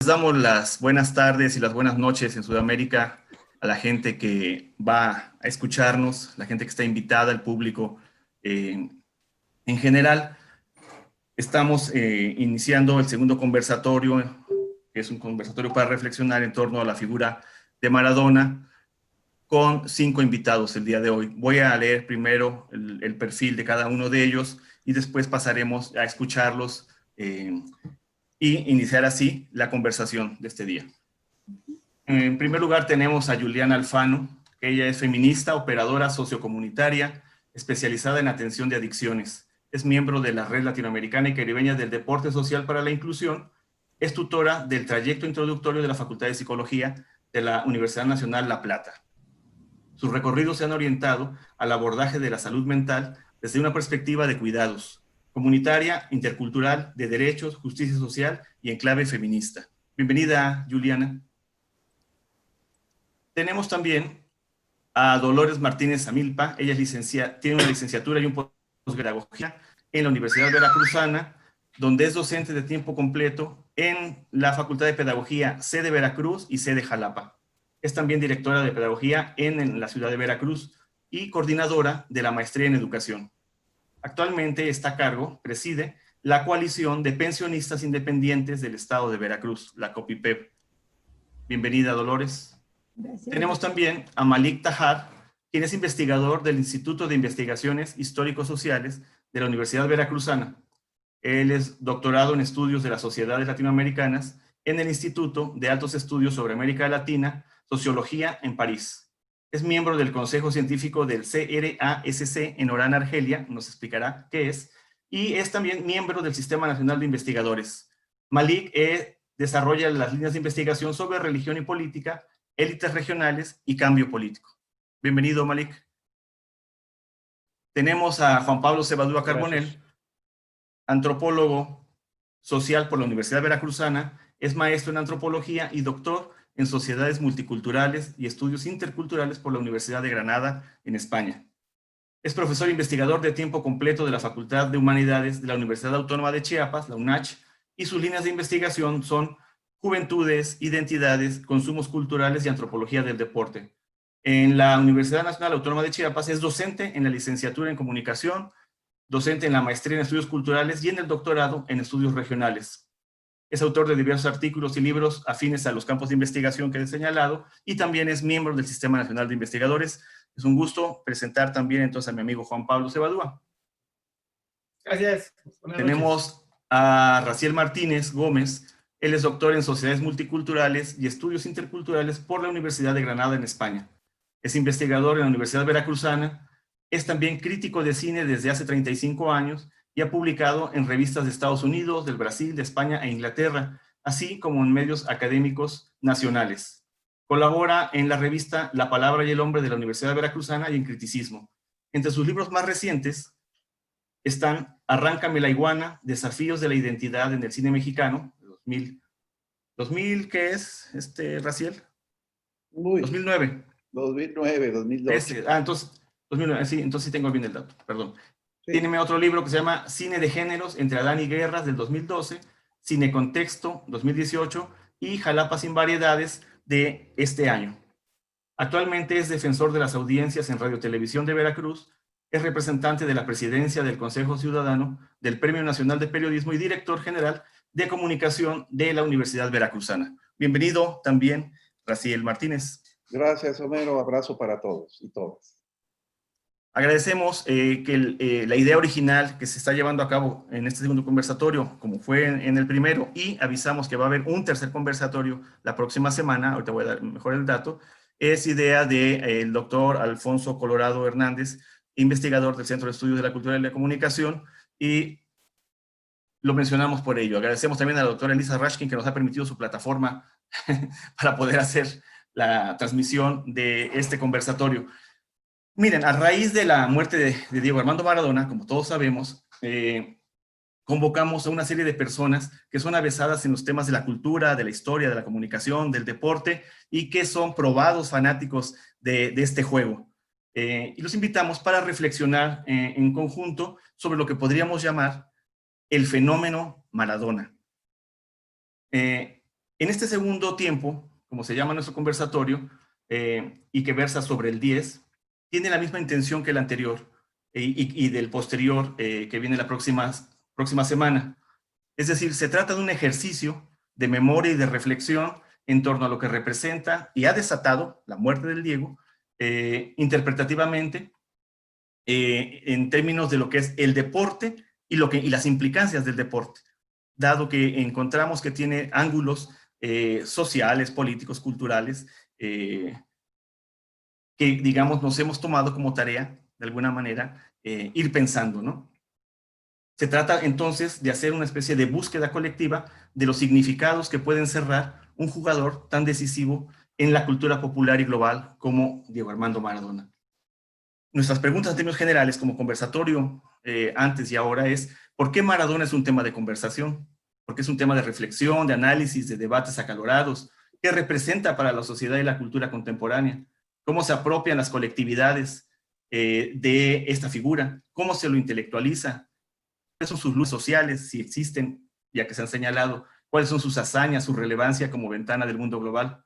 Les damos las buenas tardes y las buenas noches en Sudamérica a la gente que va a escucharnos, la gente que está invitada, el público en general. Estamos iniciando el segundo conversatorio, que es un conversatorio para reflexionar en torno a la figura de Maradona, con 5 invitados el día de hoy. Voy a leer primero el perfil de cada uno de ellos y después pasaremos a escucharlos y iniciar así la conversación de este día. En primer lugar tenemos a Juliana Alfano, que ella es feminista, operadora sociocomunitaria, especializada en atención de adicciones. Es miembro de la Red Latinoamericana y Caribeña del Deporte Social para la Inclusión. Es tutora del trayecto introductorio de la Facultad de Psicología de la Universidad Nacional La Plata. Sus recorridos se han orientado al abordaje de la salud mental desde una perspectiva de cuidados, comunitaria, intercultural, de derechos, justicia social y en clave feminista. Bienvenida, Juliana. Tenemos también a Dolores Martínez Amilpa. Ella es tiene una licenciatura y un posgrado en pedagogía en la Universidad Veracruzana, donde es docente de tiempo completo en la Facultad de Pedagogía sede Veracruz y sede Jalapa. Es también directora de pedagogía en la ciudad de Veracruz y coordinadora de la maestría en educación. Actualmente está a cargo, preside, la coalición de pensionistas independientes del estado de Veracruz, la COPIPEB. Bienvenida, Dolores. Gracias. Tenemos también a Malik Tahar, quien es investigador del Instituto de Investigaciones Histórico-Sociales de la Universidad Veracruzana. Él es doctorado en estudios de las sociedades latinoamericanas en el Instituto de Altos Estudios sobre América Latina, Sociología en París. Es miembro del Consejo Científico del CRASC en Orán, Argelia, nos explicará qué es, y es también miembro del Sistema Nacional de Investigadores. Malik desarrolla las líneas de investigación sobre religión y política, élites regionales y cambio político. Bienvenido, Malik. Tenemos a Juan Pablo Cebadúa Carbonell, antropólogo social por la Universidad Veracruzana, es maestro en antropología y doctor en sociedades multiculturales y estudios interculturales por la Universidad de Granada, en España. Es profesor investigador de tiempo completo de la Facultad de Humanidades de la Universidad Autónoma de Chiapas, la UNACH, y sus líneas de investigación son juventudes, identidades, consumos culturales y antropología del deporte. En la Universidad Nacional Autónoma de Chiapas es docente en la licenciatura en comunicación, docente en la maestría en estudios culturales y en el doctorado en estudios regionales. Es autor de diversos artículos y libros afines a los campos de investigación que he señalado y también es miembro del Sistema Nacional de Investigadores. Es un gusto presentar también entonces a mi amigo Juan Pablo Cebadúa. Gracias. Tenemos a Raciel Martínez Gómez. Él es doctor en Sociedades Multiculturales y Estudios Interculturales por la Universidad de Granada, en España. Es investigador en la Universidad Veracruzana. Es también crítico de cine desde hace 35 años y ha publicado en revistas de Estados Unidos, del Brasil, de España e Inglaterra, así como en medios académicos nacionales. Colabora en la revista La Palabra y el Hombre de la Universidad Veracruzana y en Criticismo. Entre sus libros más recientes están Arráncame la iguana, Desafíos de la identidad en el cine mexicano, 2000, ¿qué es, Raciel? 2009. 2009, 2012. Entonces, 2009, sí, entonces sí tengo bien el dato, perdón. Sí. Tiene otro libro que se llama Cine de Géneros entre Adán y Guerras, del 2012, Cine Contexto, 2018, y Jalapa sin Variedades, de este año. Actualmente es defensor de las audiencias en Radio Televisión de Veracruz, es representante de la presidencia del Consejo Ciudadano del Premio Nacional de Periodismo y director general de comunicación de la Universidad Veracruzana. Bienvenido también, Raciel Martínez. Gracias, Homero. Abrazo para todos y todas. Agradecemos que la idea original que se está llevando a cabo en este segundo conversatorio, como fue en el primero, y avisamos que va a haber un tercer conversatorio la próxima semana, ahorita voy a dar mejor el dato, es idea del doctor Alfonso Colorado Hernández, investigador del Centro de Estudios de la Cultura y la Comunicación, y lo mencionamos por ello. Agradecemos también a la doctora Elisa Rashkin, que nos ha permitido su plataforma para poder hacer la transmisión de este conversatorio. Miren, a raíz de la muerte de Diego Armando Maradona, como todos sabemos, convocamos a una serie de personas que son avesadas en los temas de la cultura, de la historia, de la comunicación, del deporte, y que son probados fanáticos de este juego. Y los invitamos para reflexionar en conjunto sobre lo que podríamos llamar el fenómeno Maradona. En este segundo tiempo, como se llama nuestro conversatorio, y que versa sobre el 10, tiene la misma intención que el anterior y del posterior que viene la próxima semana. Es decir, se trata de un ejercicio de memoria y de reflexión en torno a lo que representa y ha desatado la muerte del Diego interpretativamente en términos de lo que es el deporte y las implicancias del deporte, dado que encontramos que tiene ángulos sociales, políticos, culturales, que, digamos, nos hemos tomado como tarea, de alguna manera, ir pensando, ¿no? Se trata entonces de hacer una especie de búsqueda colectiva de los significados que puede encerrar un jugador tan decisivo en la cultura popular y global como Diego Armando Maradona. Nuestras preguntas en términos generales como conversatorio antes y ahora es: ¿por qué Maradona es un tema de conversación? ¿Por qué es un tema de reflexión, de análisis, de debates acalorados? ¿Qué representa para la sociedad y la cultura contemporánea? ¿Cómo se apropian las colectividades de esta figura? ¿Cómo se lo intelectualiza? ¿Cuáles son sus luces sociales, si existen, ya que se han señalado? ¿Cuáles son sus hazañas, su relevancia como ventana del mundo global?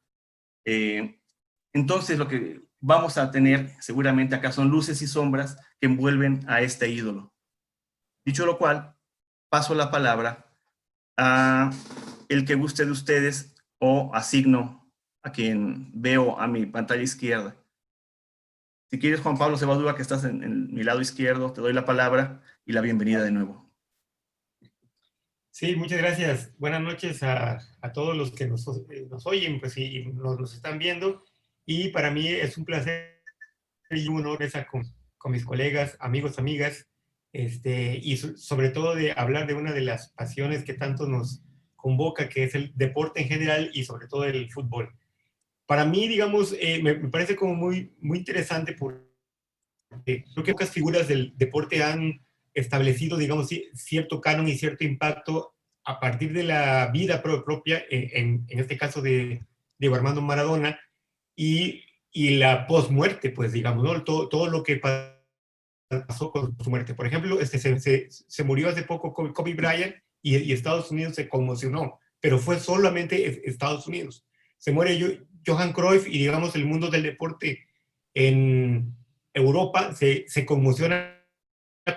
Entonces, lo que vamos a tener seguramente acá son luces y sombras que envuelven a este ídolo. Dicho lo cual, paso la palabra a el que guste de ustedes o asigno a quien veo a mi pantalla izquierda. Si quieres, Juan Pablo Cebadúa, que estás en mi lado izquierdo, te doy la palabra y la bienvenida de nuevo. Sí, muchas gracias. Buenas noches a todos los que nos oyen, pues, y nos están viendo. Y para mí es un placer y un honor estar con mis colegas, amigos, amigas, y sobre todo de hablar de una de las pasiones que tanto nos convoca, que es el deporte en general y sobre todo el fútbol. Para mí, digamos, me parece como muy, muy interesante porque creo que pocas figuras del deporte han establecido, digamos, cierto canon y cierto impacto a partir de la vida propia, en este caso de Diego Armando Maradona, y la post-muerte, pues, digamos, ¿no? Todo lo que pasó con su muerte. Por ejemplo, se murió hace poco Kobe Bryant y Estados Unidos se conmocionó, pero fue solamente Estados Unidos. Se muere Johan Cruyff y, digamos, el mundo del deporte en Europa se conmociona,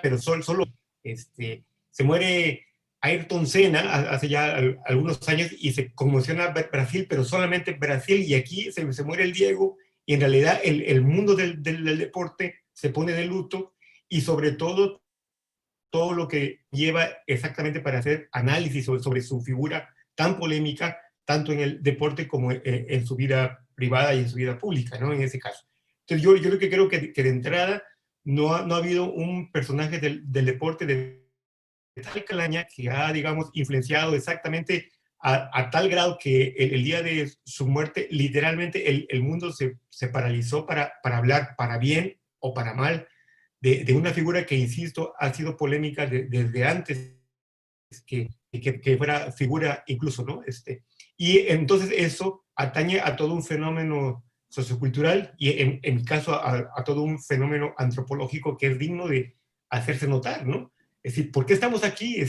pero solo se muere Ayrton Senna hace ya algunos años y se conmociona Brasil, pero solamente Brasil, y aquí se muere el Diego, y en realidad el mundo del deporte se pone de luto, y sobre todo lo que lleva exactamente para hacer análisis sobre su figura tan polémica, tanto en el deporte como en su vida privada y en su vida pública, ¿no? En ese caso. Entonces yo creo que de entrada no ha habido un personaje del deporte de tal calaña que ha, digamos, influenciado exactamente a tal grado que el día de su muerte, literalmente el mundo se paralizó para hablar, para bien o para mal, de una figura que, insisto, ha sido polémica desde antes que fuera figura incluso, ¿no? Y entonces eso atañe a todo un fenómeno sociocultural y en mi caso a todo un fenómeno antropológico que es digno de hacerse notar, ¿no? Es decir, ¿por qué estamos aquí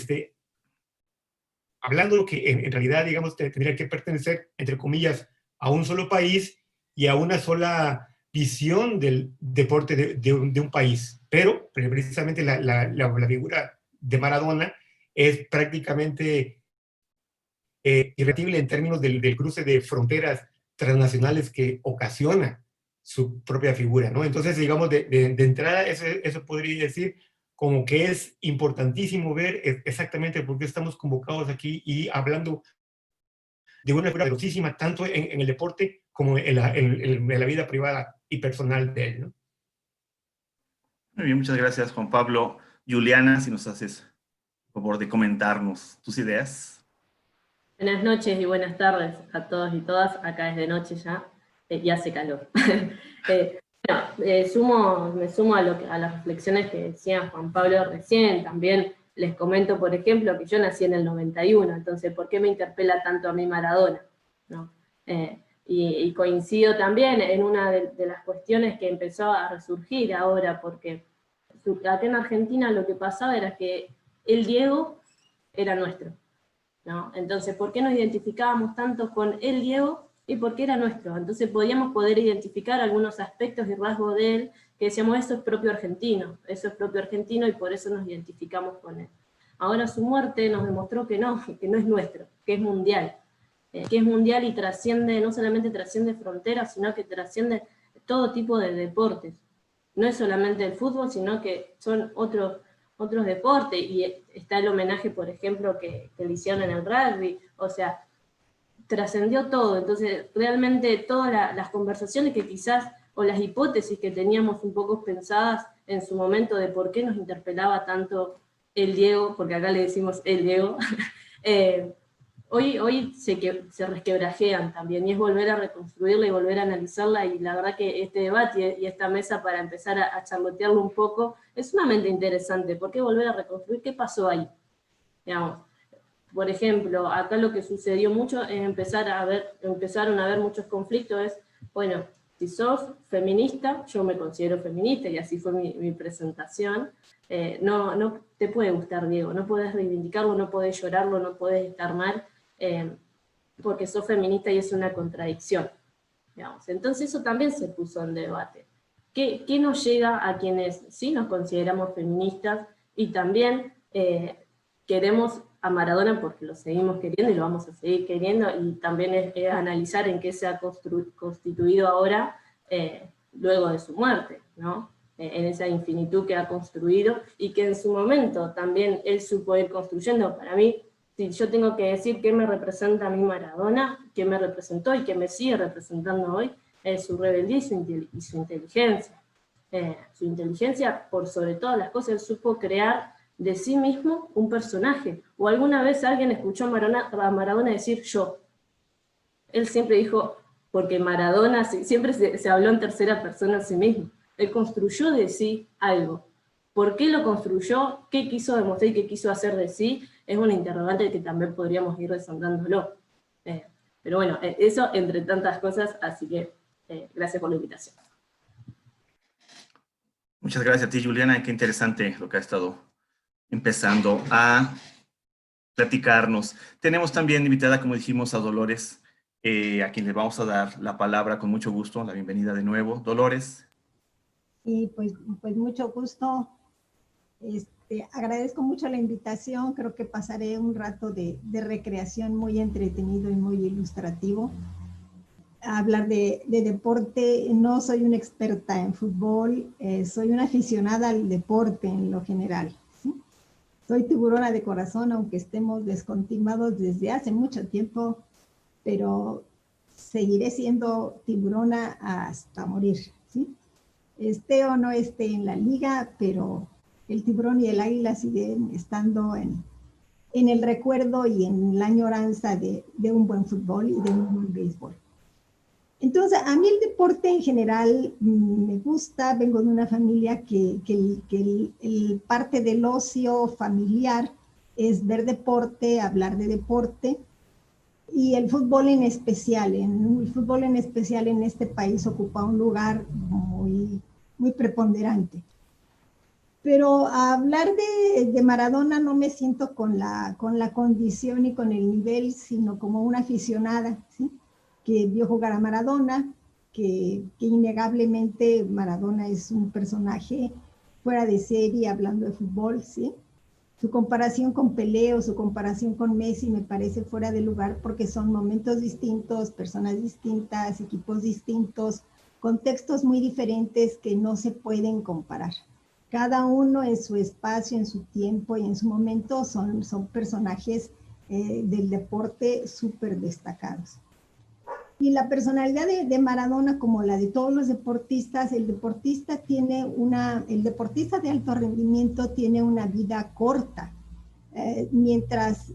hablando de lo que en realidad, digamos, tendría que pertenecer, entre comillas, a un solo país y a una sola visión del deporte de un país? Pero precisamente la figura de Maradona es prácticamente irrepetible en términos del cruce de fronteras transnacionales que ocasiona su propia figura, ¿no? Entonces, digamos, de entrada, eso podría decir como que es importantísimo ver exactamente por qué estamos convocados aquí y hablando de una figura poderosísima, tanto en el deporte como en la vida privada y personal de él, ¿no? Muy bien, muchas gracias, Juan Pablo. Juliana, si nos haces el favor de comentarnos tus ideas. Buenas noches y buenas tardes a todos y todas. Acá es de noche ya y hace calor. Me sumo a las reflexiones que decía Juan Pablo recién. También les comento, por ejemplo, que yo nací en el 91, entonces, ¿por qué me interpela tanto a mí Maradona? ¿No? Y coincido también en una de las cuestiones que empezó a resurgir ahora, porque acá en Argentina lo que pasaba era que el Diego era nuestro, ¿no? Entonces, ¿por qué nos identificábamos tanto con el Diego? Y porque era nuestro. Entonces podíamos poder identificar algunos aspectos y rasgos de él que decíamos, eso es propio argentino y por eso nos identificamos con él. Ahora su muerte nos demostró que no es nuestro, que es mundial y trasciende, no solamente trasciende fronteras, sino que trasciende todo tipo de deportes. No es solamente el fútbol, sino que son otros deportes, y está el homenaje, por ejemplo, que le hicieron en el rugby, o sea, trascendió todo. Entonces realmente todas las conversaciones que quizás, o las hipótesis que teníamos un poco pensadas en su momento de por qué nos interpelaba tanto el Diego, porque acá le decimos el Diego, hoy se resquebrajean también, y es volver a reconstruirla y volver a analizarla, y la verdad que este debate y esta mesa para empezar a charlotearlo un poco es sumamente interesante. ¿Por qué volver a reconstruir? ¿Qué pasó ahí? Digamos, por ejemplo, acá lo que sucedió mucho es empezaron a haber muchos conflictos, es, bueno, si sos feminista, yo me considero feminista, y así fue mi presentación, no te puede gustar Diego, no podés reivindicarlo, no podés llorarlo, no podés estar mal, porque sos feminista y es una contradicción, digamos. Entonces eso también se puso en debate. ¿Qué nos llega a quienes sí nos consideramos feministas y también queremos a Maradona porque lo seguimos queriendo y lo vamos a seguir queriendo, y también es analizar en qué se ha constituido ahora luego de su muerte, ¿no? En esa infinitud que ha construido, y que en su momento también él supo ir construyendo. Para mí, si yo tengo que decir qué me representa a mí Maradona, qué me representó y qué me sigue representando hoy, es su rebeldía y su inteligencia. Su inteligencia, por sobre todas las cosas, él supo crear de sí mismo un personaje. O alguna vez alguien escuchó a Maradona decir yo. Él siempre dijo, porque Maradona siempre se habló en tercera persona a sí mismo. Él construyó de sí algo. ¿Por qué lo construyó? ¿Qué quiso demostrar y qué quiso hacer de sí? Es una interrogante que también podríamos ir desandrándolo. Pero bueno, eso entre tantas cosas, así que gracias por la invitación. Muchas gracias a ti, Juliana. Qué interesante lo que ha estado empezando a platicarnos. Tenemos también invitada, como dijimos, a Dolores, a quien le vamos a dar la palabra con mucho gusto. La bienvenida de nuevo. Dolores. Y pues mucho gusto. Agradezco mucho la invitación. Creo que pasaré un rato de recreación muy entretenido y muy ilustrativo. Hablar de deporte, no soy una experta en fútbol, soy una aficionada al deporte en lo general. ¿Sí? Soy tiburona de corazón, aunque estemos descontinuados desde hace mucho tiempo, pero seguiré siendo tiburona hasta morir. ¿Sí? Esté o no esté en la liga, pero el tiburón y el águila siguen estando en el recuerdo y en la añoranza de un buen fútbol y de un buen béisbol. Entonces, a mí el deporte en general me gusta. Vengo de una familia que el parte del ocio familiar es ver deporte, hablar de deporte, y el fútbol en especial. El fútbol en especial en este país ocupa un lugar muy, muy preponderante. Pero a hablar de Maradona no me siento con la condición y con el nivel, sino como una aficionada, ¿sí? Que vio jugar a Maradona, que innegablemente Maradona es un personaje fuera de serie hablando de fútbol, ¿sí? Su comparación con Pelé o su comparación con Messi me parece fuera de lugar, porque son momentos distintos, personas distintas, equipos distintos, contextos muy diferentes que no se pueden comparar. Cada uno en su espacio, en su tiempo y en su momento son personajes del deporte súper destacados. Y la personalidad de Maradona, como la de todos los deportistas, el deportista de alto rendimiento tiene una vida corta. Mientras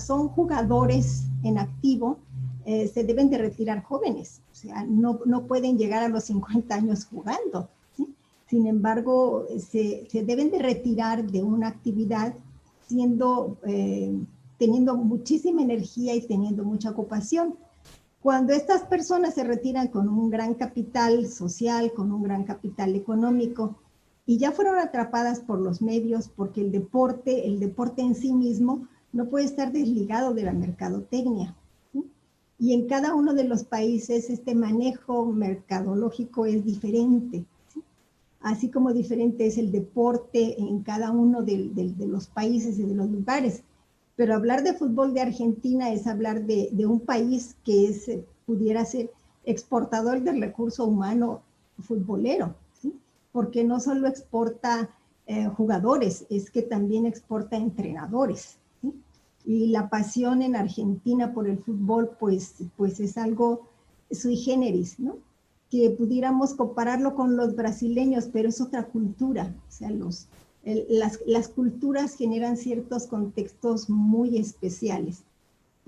son jugadores en activo, se deben de retirar jóvenes. O sea, no pueden llegar a los 50 años jugando, ¿sí? Sin embargo, se deben de retirar de una actividad teniendo muchísima energía y teniendo mucha ocupación. Cuando estas personas se retiran con un gran capital social, con un gran capital económico, y ya fueron atrapadas por los medios, porque el deporte en sí mismo no puede estar desligado de la mercadotecnia. ¿Sí? Y en cada uno de los países este manejo mercadológico es diferente. ¿Sí? Así como diferente es el deporte en cada uno de los países y de los lugares. Pero hablar de fútbol de Argentina es hablar de un país que es, pudiera ser exportador del recurso humano futbolero, ¿sí? Porque no solo exporta jugadores, es que también exporta entrenadores, ¿sí? Y la pasión en Argentina por el fútbol, pues es algo sui generis, ¿no? Que pudiéramos compararlo con los brasileños, pero es otra cultura, o sea, las culturas generan ciertos contextos muy especiales.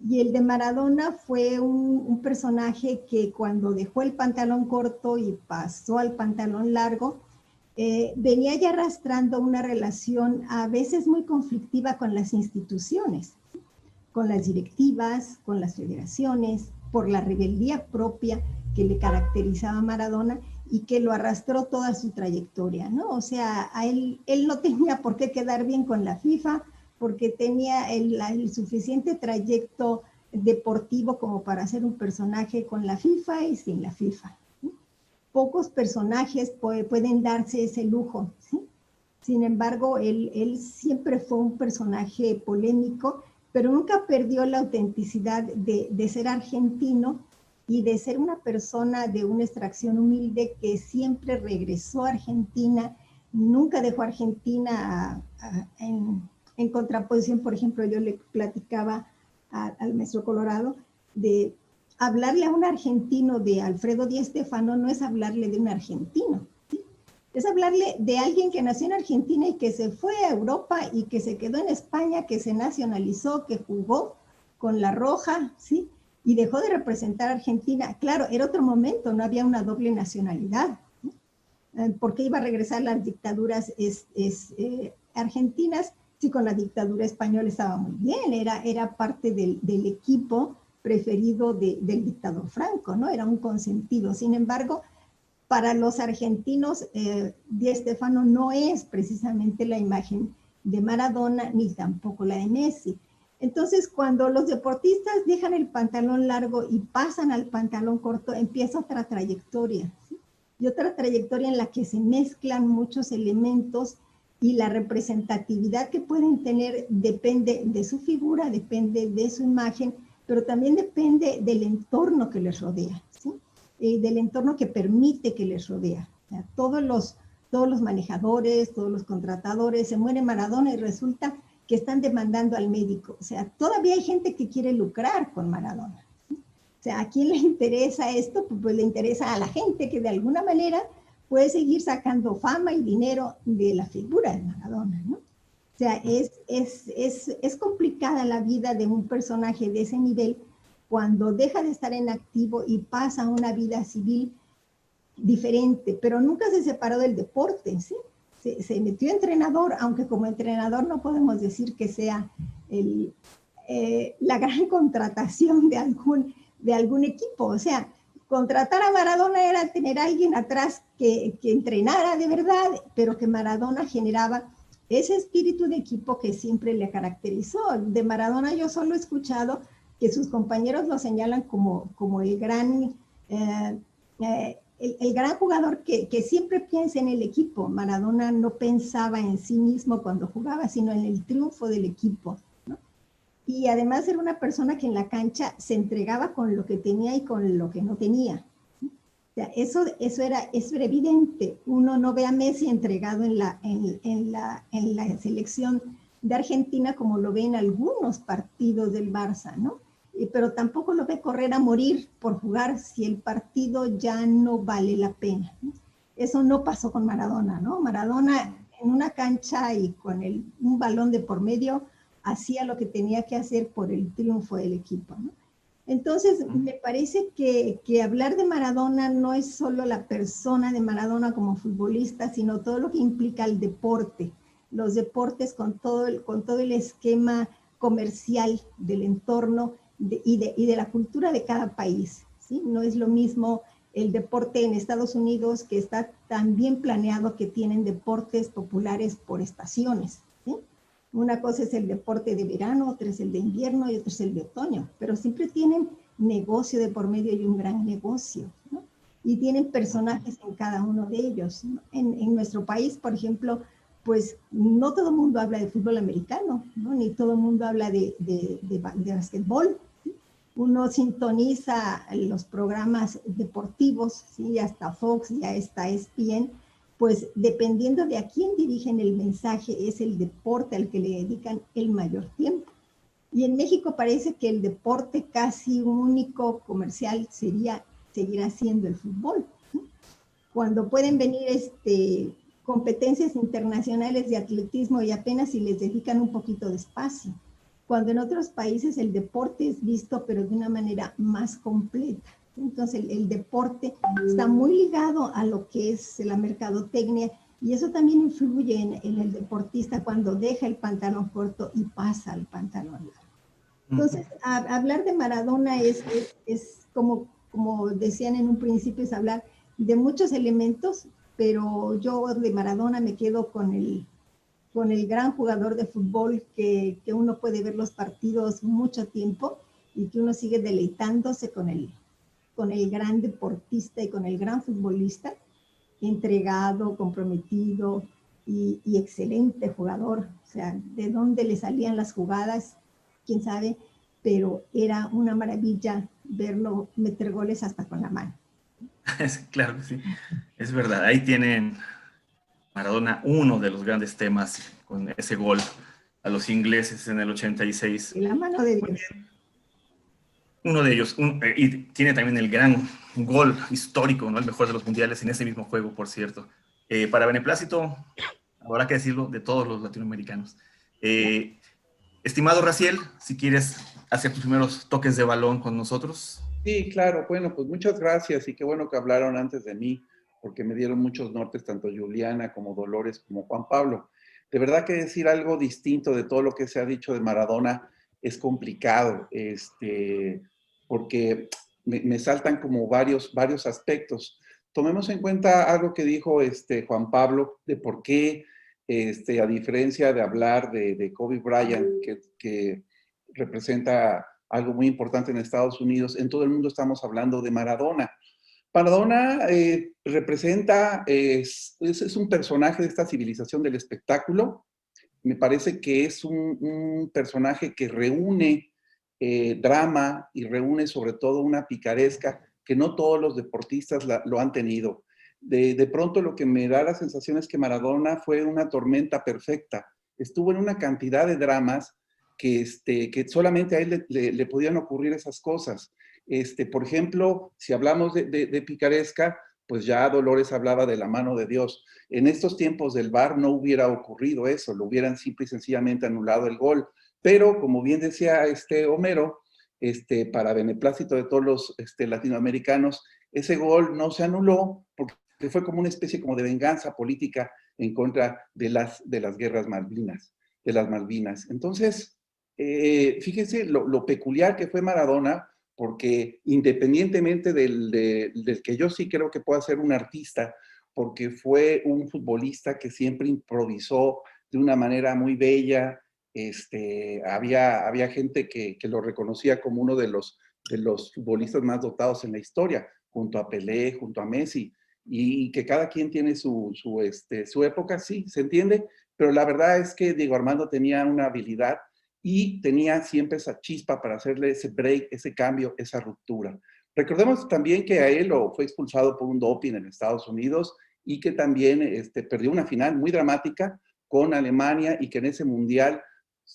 Y el de Maradona fue un personaje que cuando dejó el pantalón corto y pasó al pantalón largo, venía ya arrastrando una relación a veces muy conflictiva con las instituciones, con las directivas, con las federaciones, por la rebeldía propia que le caracterizaba a Maradona y que lo arrastró toda su trayectoria, ¿no? O sea, él no tenía por qué quedar bien con la FIFA, porque tenía el suficiente trayecto deportivo como para ser un personaje con la FIFA y sin la FIFA. ¿Sí? Pocos personajes pueden darse ese lujo, ¿sí? Sin embargo, él siempre fue un personaje polémico, pero nunca perdió la autenticidad de ser argentino y de ser una persona de una extracción humilde que siempre regresó a Argentina, nunca dejó a Argentina en contraposición. Por ejemplo, yo le platicaba al maestro Colorado de hablarle a un argentino de Alfredo Di Stéfano no es hablarle de un argentino, ¿sí? Es hablarle de alguien que nació en Argentina y que se fue a Europa y que se quedó en España, que se nacionalizó, que jugó con la Roja, ¿sí? Y dejó de representar a Argentina. Claro, era otro momento, no había una doble nacionalidad, ¿sí? ¿Por qué iba a regresar las dictaduras argentinas? Sí, con la dictadura española estaba muy bien, era parte del equipo preferido del dictador Franco, ¿no? Era un consentido. Sin embargo, para los argentinos, Di Stéfano no es precisamente la imagen de Maradona, ni tampoco la de Messi. Entonces, cuando los deportistas dejan el pantalón largo y pasan al pantalón corto, empieza otra trayectoria, ¿sí? Y otra trayectoria en la que se mezclan muchos elementos y la representatividad que pueden tener depende de su figura, depende de su imagen, pero también depende del entorno que les rodea, ¿sí? Del entorno que permite que les rodea. O sea, todos los manejadores, todos los contratadores, se muere Maradona y resulta que están demandando al médico. O sea, todavía hay gente que quiere lucrar con Maradona, ¿sí? O sea, ¿a quién le interesa esto? Pues le interesa a la gente que de alguna manera puede seguir sacando fama y dinero de la figura de Maradona, ¿no? O sea, es complicada la vida de un personaje de ese nivel cuando deja de estar en activo y pasa a una vida civil diferente, pero nunca se separó del deporte, ¿sí? Se metió entrenador, aunque como entrenador no podemos decir que sea la gran contratación de algún equipo. O sea, contratar a Maradona era tener a alguien atrás que entrenara de verdad, pero que Maradona generaba ese espíritu de equipo que siempre le caracterizó. De Maradona yo solo he escuchado que sus compañeros lo señalan como el gran jugador que siempre piensa en el equipo. Maradona no pensaba en sí mismo cuando jugaba, sino en el triunfo del equipo, ¿no? Y además era una persona que en la cancha se entregaba con lo que tenía y con lo que no tenía. O sea, eso era evidente. Uno no ve a Messi entregado en la selección de Argentina como lo ve en algunos partidos del Barça, ¿no? Pero tampoco lo ve correr a morir por jugar si el partido ya no vale la pena, ¿no? Eso no pasó con Maradona, ¿no? Maradona en una cancha y con un balón de por medio hacía lo que tenía que hacer por el triunfo del equipo, ¿no? Entonces, me parece que hablar de Maradona no es solo la persona de Maradona como futbolista, sino todo lo que implica el deporte, los deportes con todo el esquema comercial del entorno y de la cultura de cada país, ¿sí? No es lo mismo el deporte en Estados Unidos, que está tan bien planeado que tienen deportes populares por estaciones, ¿sí? Una cosa es el deporte de verano, otra es el de invierno y otra es el de otoño, pero siempre tienen negocio de por medio y un gran negocio, ¿no? Y tienen personajes en cada uno de ellos, ¿no? En nuestro país, por ejemplo, pues no todo el mundo habla de fútbol americano, ¿no? Ni todo el mundo habla de basquetbol. Uno sintoniza los programas deportivos, ¿sí? Hasta Fox, ya está ESPN, pues dependiendo de a quién dirigen el mensaje, es el deporte al que le dedican el mayor tiempo. Y en México parece que el deporte casi único comercial seguirá siendo el fútbol, ¿sí? Cuando pueden venir competencias internacionales de atletismo y apenas si les dedican un poquito de espacio, cuando en otros países el deporte es visto pero de una manera más completa. Entonces el deporte está muy ligado a lo que es la mercadotecnia y eso también influye en el deportista cuando deja el pantalón corto y pasa al pantalón largo. Entonces, hablar de Maradona es como decían en un principio, es hablar de muchos elementos, pero yo de Maradona me quedo con el gran jugador de fútbol que uno puede ver los partidos mucho tiempo y que uno sigue deleitándose con el gran deportista y con el gran futbolista, entregado, comprometido y excelente jugador. O sea, de dónde le salían las jugadas, quién sabe, pero era una maravilla verlo meter goles hasta con la mano. Claro que sí, es verdad. Ahí tienen Maradona, uno de los grandes temas con ese gol a los ingleses en el 86. Y la mano de Dios. Uno de ellos, y tiene también el gran gol histórico, ¿no? El mejor de los mundiales en ese mismo juego, por cierto. Para beneplácito, habrá que decirlo, de todos los latinoamericanos. Estimado Raciel, si quieres hacer tus primeros toques de balón con nosotros. Sí, claro. Bueno, pues muchas gracias y qué bueno que hablaron antes de mí, porque me dieron muchos nortes, tanto Juliana como Dolores como Juan Pablo. De verdad que decir algo distinto de todo lo que se ha dicho de Maradona es complicado, porque me saltan como varios aspectos. Tomemos en cuenta algo que dijo Juan Pablo de por qué, a diferencia de hablar de Kobe Bryant, que representa algo muy importante en Estados Unidos, en todo el mundo estamos hablando de Maradona. Maradona representa, es un personaje de esta civilización del espectáculo. Me parece que es un personaje que reúne drama y reúne sobre todo una picaresca que no todos los deportistas lo han tenido. De pronto lo que me da la sensación es que Maradona fue una tormenta perfecta. Estuvo en una cantidad de dramas que solamente a él le podían ocurrir esas cosas. Por ejemplo, si hablamos de picaresca, pues ya Dolores hablaba de la mano de Dios. En estos tiempos del VAR no hubiera ocurrido eso, lo hubieran simple y sencillamente anulado el gol. Pero, como bien decía Homero, para beneplácito de todos los latinoamericanos, ese gol no se anuló porque fue como una especie como de venganza política en contra de las guerras Malvinas, de las Malvinas. Entonces, fíjense lo peculiar que fue Maradona, porque independientemente del que yo sí creo que pueda ser un artista, porque fue un futbolista que siempre improvisó de una manera muy bella. Había gente que lo reconocía como uno de los futbolistas más dotados en la historia, junto a Pelé, junto a Messi, y que cada quien tiene su época, sí, se entiende, pero la verdad es que Diego Armando tenía una habilidad y tenía siempre esa chispa para hacerle ese break, ese cambio, esa ruptura. Recordemos también que a él fue expulsado por un doping en Estados Unidos y que también perdió una final muy dramática con Alemania y que en ese mundial,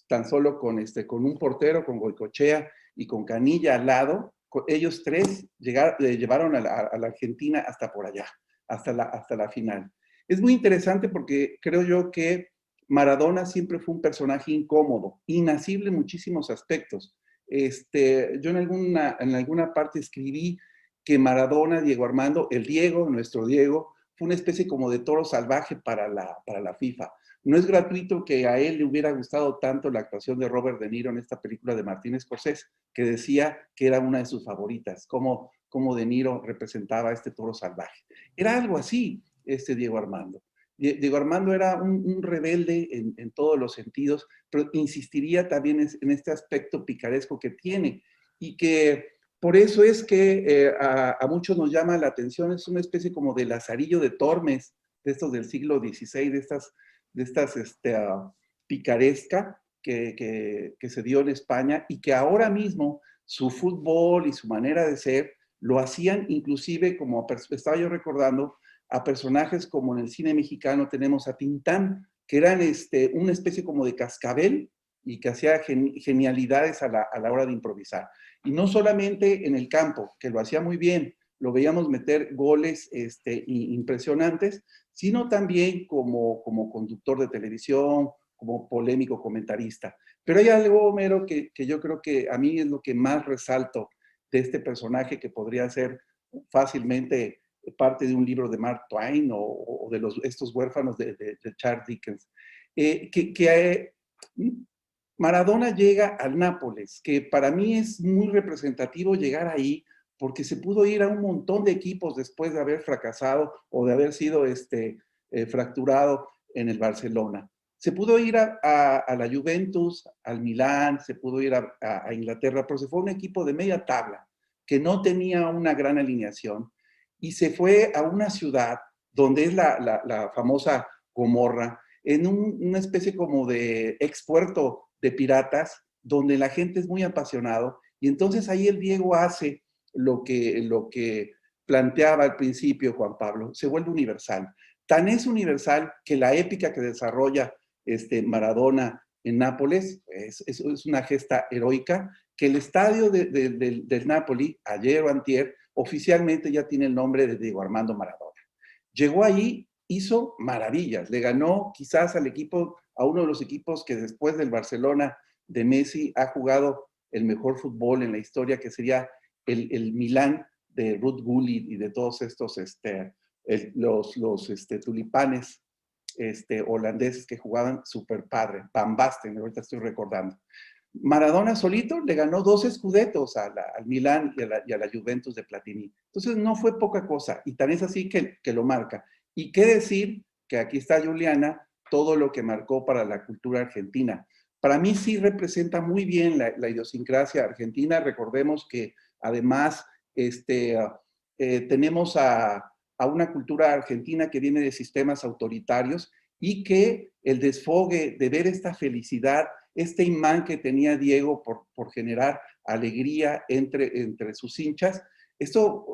tan solo con un portero, con Goicoechea y con Canilla al lado, ellos tres llevaron a la Argentina hasta por allá, hasta la final. Es muy interesante porque creo yo que Maradona siempre fue un personaje incómodo, inasible en muchísimos aspectos. Yo en alguna parte escribí que Maradona, Diego Armando, el Diego, nuestro Diego, fue una especie como de toro salvaje para la FIFA. No es gratuito que a él le hubiera gustado tanto la actuación de Robert De Niro en esta película de Martin Scorsese, que decía que era una de sus favoritas, como De Niro representaba a este toro salvaje. Era algo así, Diego Armando. Diego Armando era un rebelde en todos los sentidos, pero insistiría también en este aspecto picaresco que tiene y que por eso es que a muchos nos llama la atención. Es una especie como de Lazarillo de Tormes, de estos del siglo XVI, de estas picaresca que se dio en España y que ahora mismo su fútbol y su manera de ser lo hacían inclusive, como estaba yo recordando, a personajes como en el cine mexicano tenemos a Tintán, que eran una especie como de cascabel y que hacía genialidades a la hora de improvisar. Y no solamente en el campo, que lo hacía muy bien, lo veíamos meter goles impresionantes, sino también como conductor de televisión, como polémico comentarista. Pero hay algo, Homero, que yo creo que a mí es lo que más resalto de este personaje, que podría ser fácilmente parte de un libro de Mark Twain o de estos huérfanos de Charles Dickens. Maradona llega al Nápoles, que para mí es muy representativo llegar ahí, porque se pudo ir a un montón de equipos después de haber fracasado o de haber sido fracturado en el Barcelona. Se pudo ir a la Juventus, al Milán, se pudo ir a Inglaterra, pero se fue a un equipo de media tabla, que no tenía una gran alineación, y se fue a una ciudad donde es la famosa Gomorra, en una especie como de expuerto de piratas, donde la gente es muy apasionado, y entonces ahí el Diego hace lo que planteaba al principio Juan Pablo, se vuelve universal. Tan es universal que la épica que desarrolla Maradona en Nápoles es una gesta heroica, que el estadio del Napoli, ayer o antier, oficialmente ya tiene el nombre de Diego Armando Maradona. Llegó ahí, hizo maravillas, le ganó quizás a uno de los equipos que después del Barcelona de Messi ha jugado el mejor fútbol en la historia, que sería el Milán de Ruud Gullit y de todos estos los tulipanes holandeses que jugaban súper padre, Van Basten, ahorita estoy recordando. Maradona solito le ganó 2 Scudettos al Milán y a la Juventus de Platini. Entonces no fue poca cosa, y tan es así que lo marca. Y qué decir, que aquí está Juliana, todo lo que marcó para la cultura argentina. Para mí sí representa muy bien la idiosincrasia argentina. Recordemos que además tenemos a una cultura argentina que viene de sistemas autoritarios, y que el desfogue de ver esta felicidad, este imán que tenía Diego por generar alegría entre sus hinchas, esto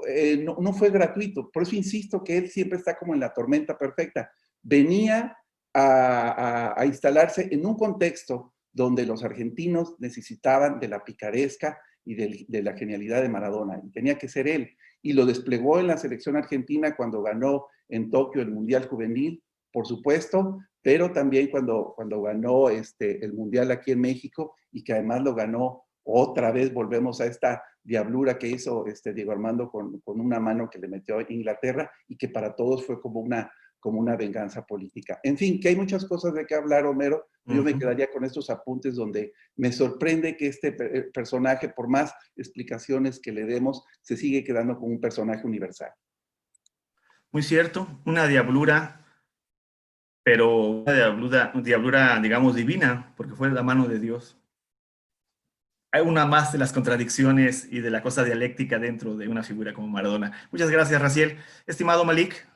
no fue gratuito. Por eso insisto que él siempre está como en la tormenta perfecta. Venía a instalarse en un contexto donde los argentinos necesitaban de la picaresca y de la genialidad de Maradona, y tenía que ser él. Y lo desplegó en la selección argentina cuando ganó en Tokio el Mundial Juvenil, por supuesto, pero también cuando ganó el Mundial aquí en México, y que además lo ganó otra vez. Volvemos a esta diablura que hizo Diego Armando con una mano que le metió a Inglaterra, y que para todos fue como una venganza política. En fin, que hay muchas cosas de qué hablar, Homero. Yo me quedaría con estos apuntes donde me sorprende que este personaje, por más explicaciones que le demos, se sigue quedando como un personaje universal. Muy cierto, una diablura, pero una diablura, digamos, divina, porque fue de la mano de Dios. Hay una más de las contradicciones y de la cosa dialéctica dentro de una figura como Maradona. Muchas gracias, Raciel. Estimado Malik.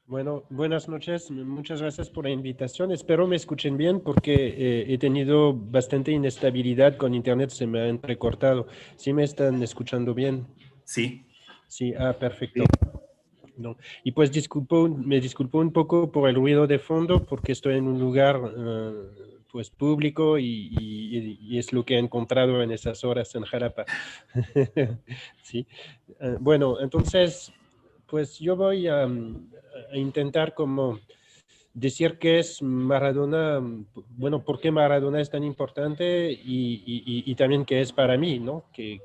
Bueno, buenas noches. Muchas gracias por la invitación. Espero me escuchen bien, porque he tenido bastante inestabilidad con internet, se me ha entrecortado. ¿Sí me están escuchando bien? Sí. Sí, perfecto. No. Y pues me disculpo un poco por el ruido de fondo, porque estoy en un lugar pues público y es lo que he encontrado en esas horas en Jarapa. Sí. Bueno, entonces, pues yo voy a intentar como decir que es Maradona, bueno, por qué Maradona es tan importante y también qué es para mí, ¿no? Que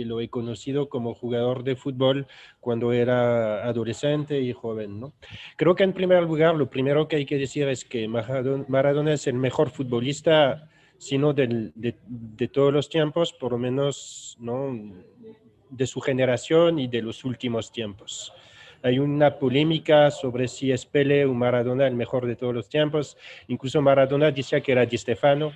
lo he conocido como jugador de fútbol cuando era adolescente y joven, ¿no? Creo que en primer lugar, lo primero que hay que decir es que Maradona es el mejor futbolista, sino de todos los tiempos, por lo menos, ¿no?, de su generación y de los últimos tiempos. hay una polémica sobre si es Pelé o Maradona el mejor de todos los tiempos. Incluso Maradona decía que era Di Stéfano,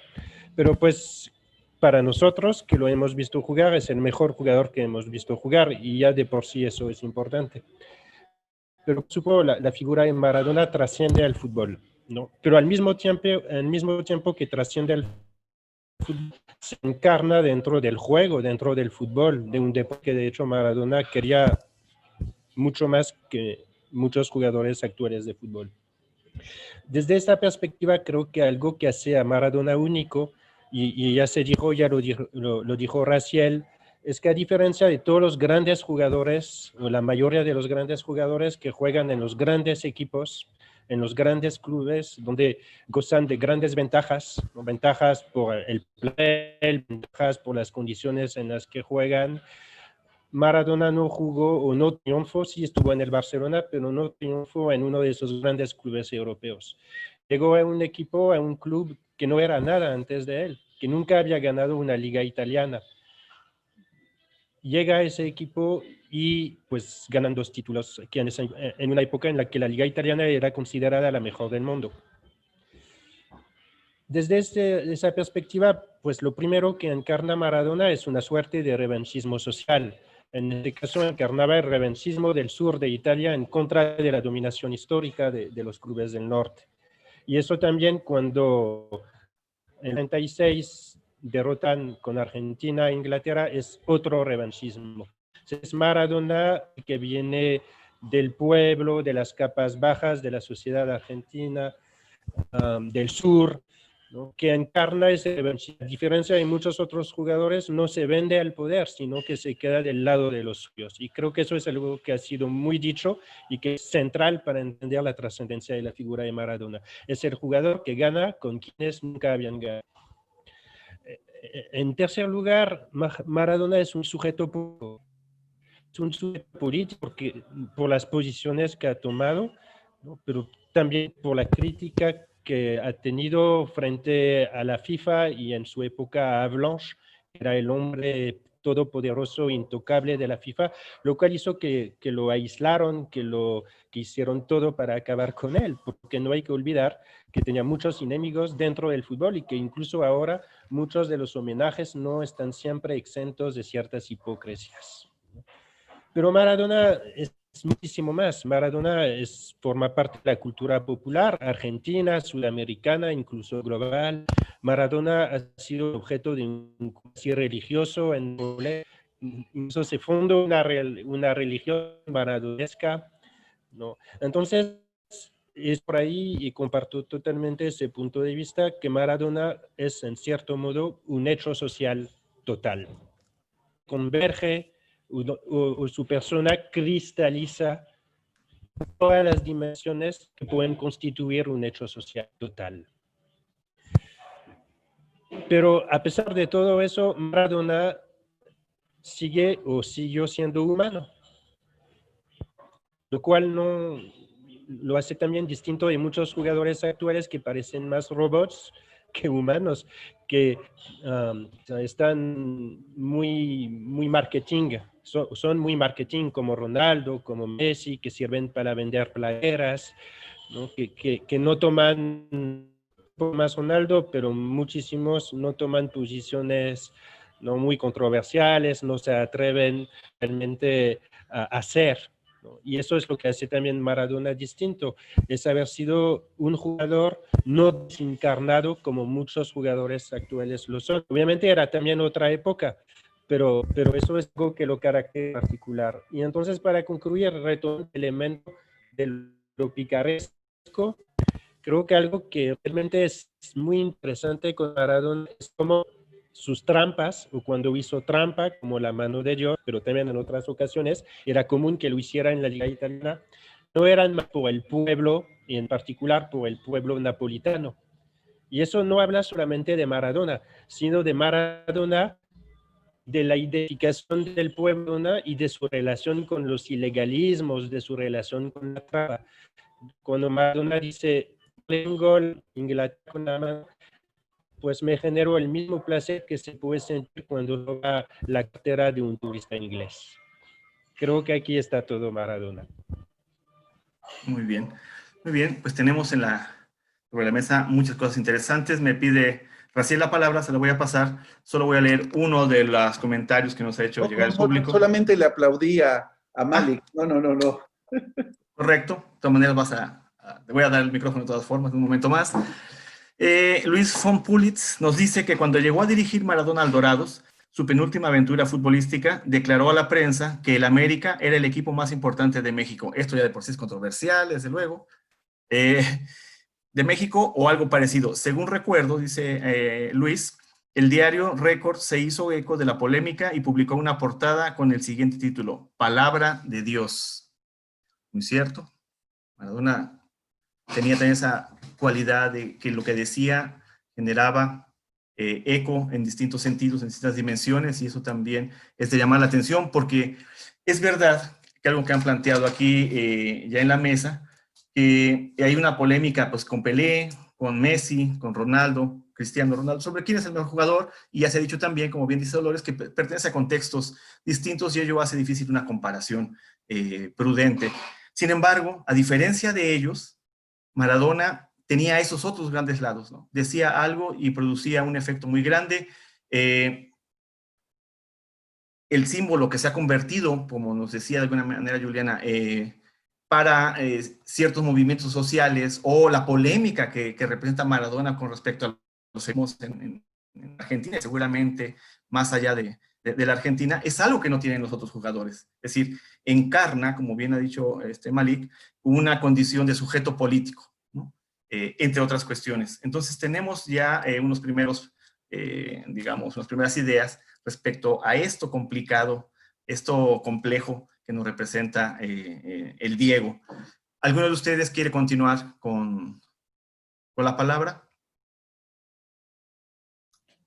pero pues para nosotros que lo hemos visto jugar es el mejor jugador que hemos visto jugar y ya de por sí eso es importante. Pero supongo la figura de Maradona trasciende al fútbol, ¿no? Pero al mismo tiempo que trasciende al fútbol, se encarna dentro del juego, dentro del fútbol, de un deporte que de hecho Maradona quería mucho más que muchos jugadores actuales de fútbol. Desde esta perspectiva creo que algo que hace a Maradona único, y ya se dijo, ya lo dijo Raciel, es que a diferencia de todos los grandes jugadores, o la mayoría de los grandes jugadores que juegan en los grandes equipos, en los grandes clubes, donde gozan de grandes ventajas, ¿no? Ventajas por el plantel, ventajas por las condiciones en las que juegan. Maradona no jugó o no triunfó, sí estuvo en el Barcelona, pero no triunfó en uno de esos grandes clubes europeos. Llegó a un equipo, a un club que no era nada antes de él, que nunca había ganado una liga italiana. Llega a ese equipo y pues ganan 2 títulos aquí en una época en la que la liga italiana era considerada la mejor del mundo. Desde esa perspectiva, pues lo primero que encarna Maradona es una suerte de revanchismo social. En este caso encarnaba el revanchismo del sur de Italia en contra de la dominación histórica de los clubes del norte. Y eso también cuando en el 96 derrotan con Argentina e Inglaterra es otro revanchismo. Es Maradona que viene del pueblo, de las capas bajas de la sociedad argentina, del sur, ¿no? Que encarna ese revanchismo. A diferencia de muchos otros jugadores, no se vende al poder, sino que se queda del lado de los suyos. Y creo que eso es algo que ha sido muy dicho y que es central para entender la trascendencia de la figura de Maradona. Es el jugador que gana con quienes nunca habían ganado. En tercer lugar, Maradona es un sujeto político porque, por las posiciones que ha tomado, ¿no? Pero también por la crítica que ha tenido frente a la FIFA y en su época a Blanche, que era el hombre todopoderoso, intocable de la FIFA, lo cual hizo que lo aislaron, que hicieron todo para acabar con él, porque no hay que olvidar que tenía muchos enemigos dentro del fútbol y que incluso ahora muchos de los homenajes no están siempre exentos de ciertas hipocresías. Pero Maradona es muchísimo más. Maradona forma parte de la cultura popular argentina, sudamericana, incluso global. Maradona ha sido objeto de un curso religioso en Bolivia. Incluso se fundó una religión maradonesca, ¿no? Entonces, es por ahí, y comparto totalmente ese punto de vista, que Maradona es en cierto modo un hecho social total. Converge o su persona cristaliza todas las dimensiones que pueden constituir un hecho social total. Pero a pesar de todo eso, Maradona sigue o siguió siendo humano, lo cual no lo hace también distinto de muchos jugadores actuales que parecen más robots que humanos, que están muy marketing, son muy marketing como Ronaldo, como Messi, que sirven para vender playeras, ¿no? Que no toman más Ronaldo, pero muchísimos no toman posiciones no muy controversiales, no se atreven realmente a hacer, ¿no? Y eso es lo que hace también Maradona distinto, es haber sido un jugador no desencarnado como muchos jugadores actuales lo son. Obviamente era también otra época, pero eso es algo que lo caracteriza particular. Y entonces, para concluir, retomo el elemento de lo picaresco. Creo que algo que realmente es muy interesante con Maradona es como sus trampas, o cuando hizo trampa, como la mano de Dios, pero también en otras ocasiones, era común que lo hiciera en la Liga Italiana, no eran más por el pueblo, y en particular por el pueblo napolitano. Y eso no habla solamente de Maradona, sino de Maradona, de la identificación del pueblo y de su relación con los ilegalismos, de su relación con la trampa. Cuando Maradona dice, un gol, Inglaterra con la mano, pues me generó el mismo placer que se puede sentir cuando toca la cartera de un turista inglés. Creo que aquí está todo Maradona. Muy bien. Muy bien, pues tenemos sobre la mesa muchas cosas interesantes. Me pide Raciel la palabra, se la voy a pasar. Solo voy a leer uno de los comentarios que nos ha hecho llegar el público. Solamente le aplaudí a Malik. Ah. No. Correcto. De todas maneras te voy a dar el micrófono de todas formas en un momento más. Luis von Pulitz nos dice que cuando llegó a dirigir Maradona al Dorados, su penúltima aventura futbolística, declaró a la prensa que el América era el equipo más importante de México. Esto ya de por sí es controversial, desde luego. De México o algo parecido. Según recuerdo, dice Luis, el diario Récord se hizo eco de la polémica y publicó una portada con el siguiente título: Palabra de Dios. Muy cierto. Maradona tenía también esa cualidad de que lo que decía generaba eco en distintos sentidos, en distintas dimensiones, y eso también es de llamar la atención, porque es verdad que algo que han planteado aquí ya en la mesa, que hay una polémica pues con Pelé, con Messi, con Ronaldo, Cristiano Ronaldo, sobre quién es el mejor jugador, y ya se ha dicho también, como bien dice Dolores, que pertenece a contextos distintos y ello hace difícil una comparación prudente. Sin embargo, a diferencia de ellos, Maradona tenía esos otros grandes lados, ¿no? Decía algo y producía un efecto muy grande. El símbolo que se ha convertido, como nos decía de alguna manera Juliana, para ciertos movimientos sociales, o la polémica que representa Maradona con respecto a los hemos en Argentina, seguramente más allá de la Argentina, es algo que no tienen los otros jugadores. Es decir, encarna, como bien ha dicho Malik, una condición de sujeto político, ¿no? Entre otras cuestiones. Entonces tenemos ya unos primeros, digamos, unas primeras ideas respecto a esto complicado, esto complejo que nos representa el Diego. ¿Alguno de ustedes quiere continuar con la palabra?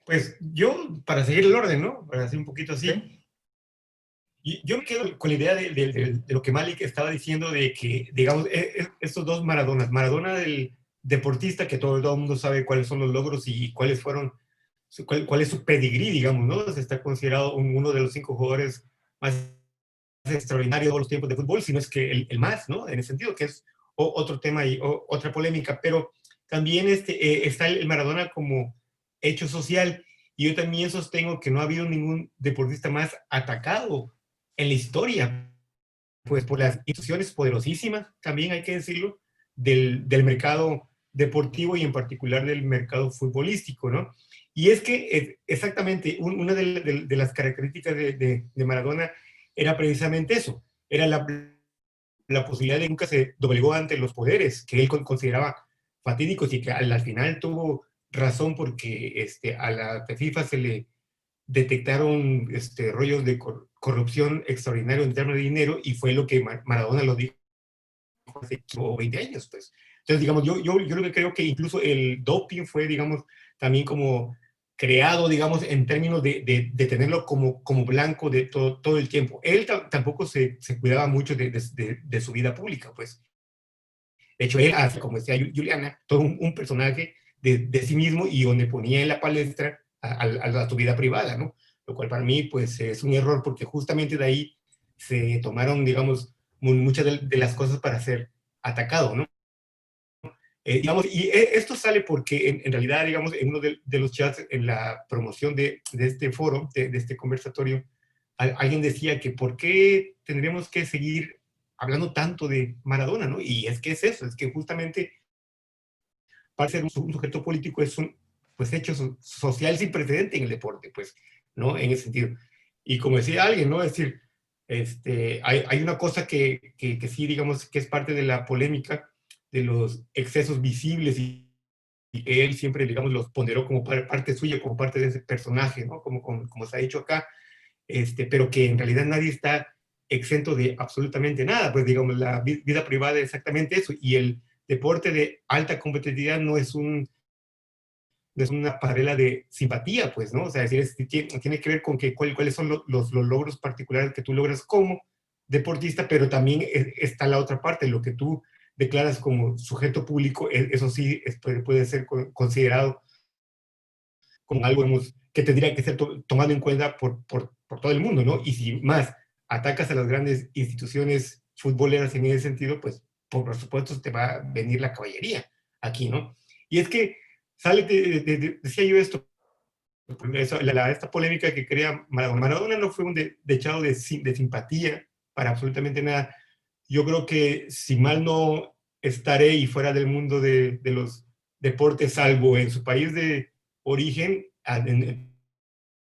Pues yo, para seguir el orden, ¿no? Para hacer un poquito así. ¿Sí? Y yo me quedo con la idea de lo que Malik estaba diciendo, de que, digamos, estos dos Maradonas. Maradona del deportista, que todo el mundo sabe cuáles son los logros y cuál es su pedigrí, digamos, ¿no? Se está considerado uno de los 5 jugadores más extraordinarios de todos los tiempos de fútbol, si no es que el más, ¿no? En ese sentido, que es otro tema y otra polémica. Pero también está el Maradona como hecho social, y yo también sostengo que no ha habido ningún deportista más atacado en la historia, pues por las instituciones poderosísimas, también hay que decirlo, del mercado deportivo y en particular del mercado futbolístico, ¿no? Y es que exactamente una de las características de Maradona era precisamente eso, era la posibilidad de que nunca se doblegó ante los poderes que él consideraba fatídicos, y que al final tuvo razón, porque a la FIFA se le detectaron rollos de corrupción extraordinario en términos de dinero, y fue lo que Maradona lo dijo hace 20 años, pues. Entonces, digamos, yo lo que creo que incluso el doping fue, digamos, también como creado, digamos, en términos de tenerlo como blanco de todo el tiempo. Él tampoco se cuidaba mucho de su vida pública, pues. De hecho, él hace, como decía Juliana, todo un personaje de sí mismo, y donde ponía en la palestra a su vida privada, ¿no? Lo cual para mí, pues, es un error, porque justamente de ahí se tomaron, digamos, muchas de las cosas para ser atacado, ¿no? Digamos, y esto sale porque en realidad, digamos, en uno de los chats, en la promoción de este foro, de este conversatorio, alguien decía que por qué tendríamos que seguir hablando tanto de Maradona, ¿no? Y es que es eso, es que justamente para ser un sujeto político es un pues hecho social sin precedente en el deporte, pues, ¿no? En ese sentido. Y como decía alguien, ¿no? Es decir, hay una cosa que sí, digamos, que es parte de la polémica de los excesos visibles, y él siempre, digamos, los ponderó como parte suya, como parte de ese personaje, ¿no? Como se ha dicho acá, pero que en realidad nadie está exento de absolutamente nada, pues, digamos, la vida privada es exactamente eso, y el deporte de alta competitividad no es una pasarela de simpatía, pues, ¿no? O sea, es decir, tiene que ver con cuáles son los logros particulares que tú logras como deportista, pero también está la otra parte, lo que tú declaras como sujeto público, eso sí puede ser considerado como algo, digamos, que tendría que ser tomado en cuenta por todo el mundo, ¿no? Y si más atacas a las grandes instituciones futboleras en ese sentido, pues por supuesto te va a venir la caballería aquí, ¿no? Y es que decía yo esto, esta polémica que crea Maradona. Maradona no fue un dechado de simpatía para absolutamente nada. Yo creo que si mal no estaré y fuera del mundo de los deportes, salvo en su país de origen, en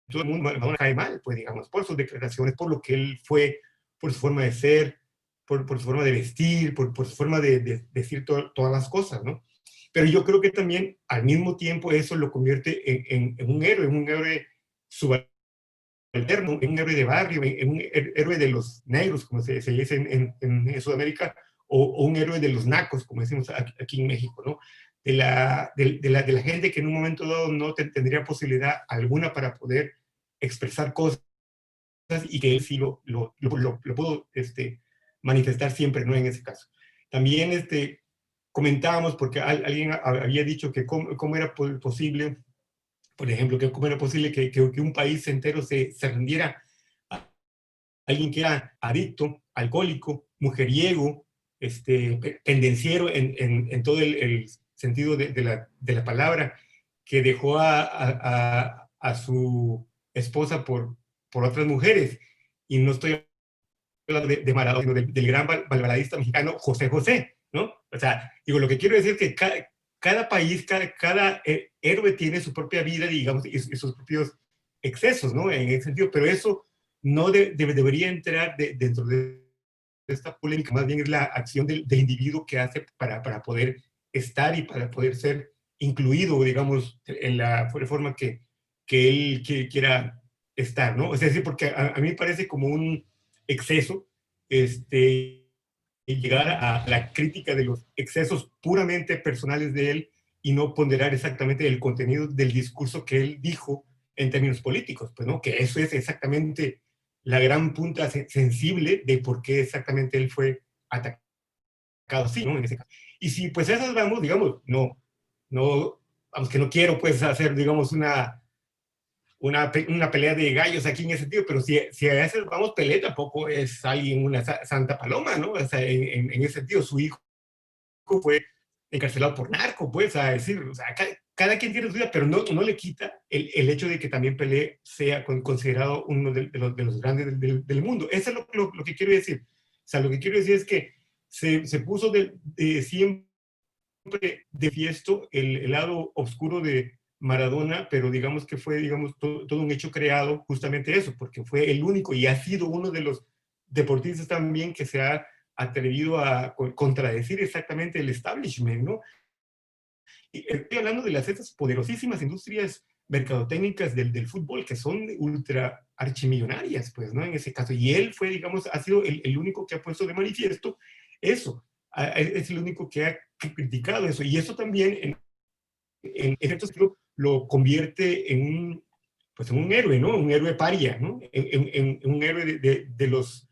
todo el mundo Maradona cae mal, pues digamos, por sus declaraciones, por lo que él fue, por su forma de ser, por su forma de vestir, por su forma de decir todas las cosas, ¿no? Pero yo creo que también al mismo tiempo eso lo convierte en un héroe subalterno, en un héroe de barrio, en un héroe de los negros, como se dice en Sudamérica, o un héroe de los nacos, como decimos aquí en México, ¿no? De la gente que en un momento dado no tendría posibilidad alguna para poder expresar cosas y que él sí lo pudo manifestar siempre, ¿no? En ese caso. También comentábamos, porque alguien había dicho que cómo era posible, por ejemplo, que cómo era posible que un país entero se rindiera a alguien que era adicto, alcohólico, mujeriego, pendenciero en todo el sentido de la palabra, que dejó a su esposa por otras mujeres. Y no estoy hablando de Maradona, sino del gran balbaladista mexicano José José, ¿no? O sea, digo, lo que quiero decir es que cada país, cada héroe tiene su propia vida, digamos, y sus propios excesos, ¿no? En ese sentido, pero eso no debería entrar dentro de esta polémica, más bien es la acción del individuo que hace para poder estar y para poder ser incluido, digamos, en la forma que él quiera estar, ¿no? Es decir, porque a mí me parece como un exceso, llegar a la crítica de los excesos puramente personales de él y no ponderar exactamente el contenido del discurso que él dijo en términos políticos, pues, ¿no? Que eso es exactamente la gran punta sensible de por qué exactamente él fue atacado así, ¿no? En ese caso. Y si pues esas vamos, digamos, vamos, que no quiero pues hacer, digamos, una pelea de gallos aquí en ese sentido, pero si a veces vamos, Pelé tampoco es alguien, una santa paloma, ¿no? O sea, en ese sentido, su hijo fue encarcelado por narco, pues, a decir, o sea, cada quien tiene su vida, pero no le quita el hecho de que también Pelé sea considerado uno de los grandes del mundo. Eso es lo que quiero decir. O sea, lo que quiero decir es que se puso siempre de fiesto el lado oscuro de Maradona, pero digamos que fue, digamos, todo un hecho creado justamente eso, porque fue el único y ha sido uno de los deportistas también que se ha atrevido a contradecir exactamente el establishment, ¿no? Y estoy hablando de estas poderosísimas industrias mercadotécnicas del fútbol que son ultra archimillonarias, pues, ¿no? En ese caso. Y él fue, digamos, ha sido el único que ha puesto de manifiesto eso. Es el único que ha criticado eso. Y eso también, en efecto, lo convierte en un héroe, ¿no? Un héroe paria, ¿no? En un héroe de los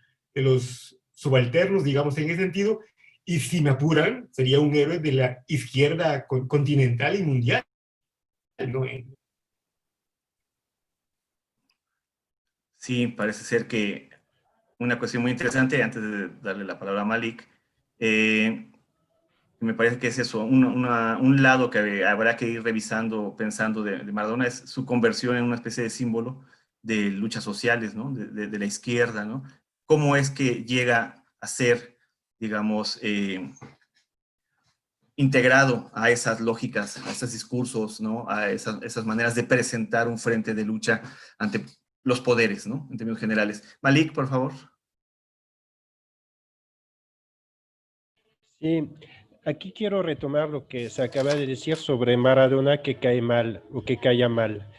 subalternos, digamos, en ese sentido. Y si me apuran, sería un héroe de la izquierda continental y mundial, ¿no? Sí, parece ser que una cuestión muy interesante, antes de darle la palabra a Malik, me parece que es eso, un lado que habrá que ir revisando, pensando de Maradona, es su conversión en una especie de símbolo de luchas sociales, ¿no? De la izquierda, ¿no? Cómo es que llega a ser, digamos, integrado a esas lógicas, a esos discursos, ¿no? A esas maneras de presentar un frente de lucha ante los poderes, ¿no? En términos generales. Malik, por favor. Sí, aquí quiero retomar lo que se acaba de decir sobre Maradona que cae mal o que caía mal.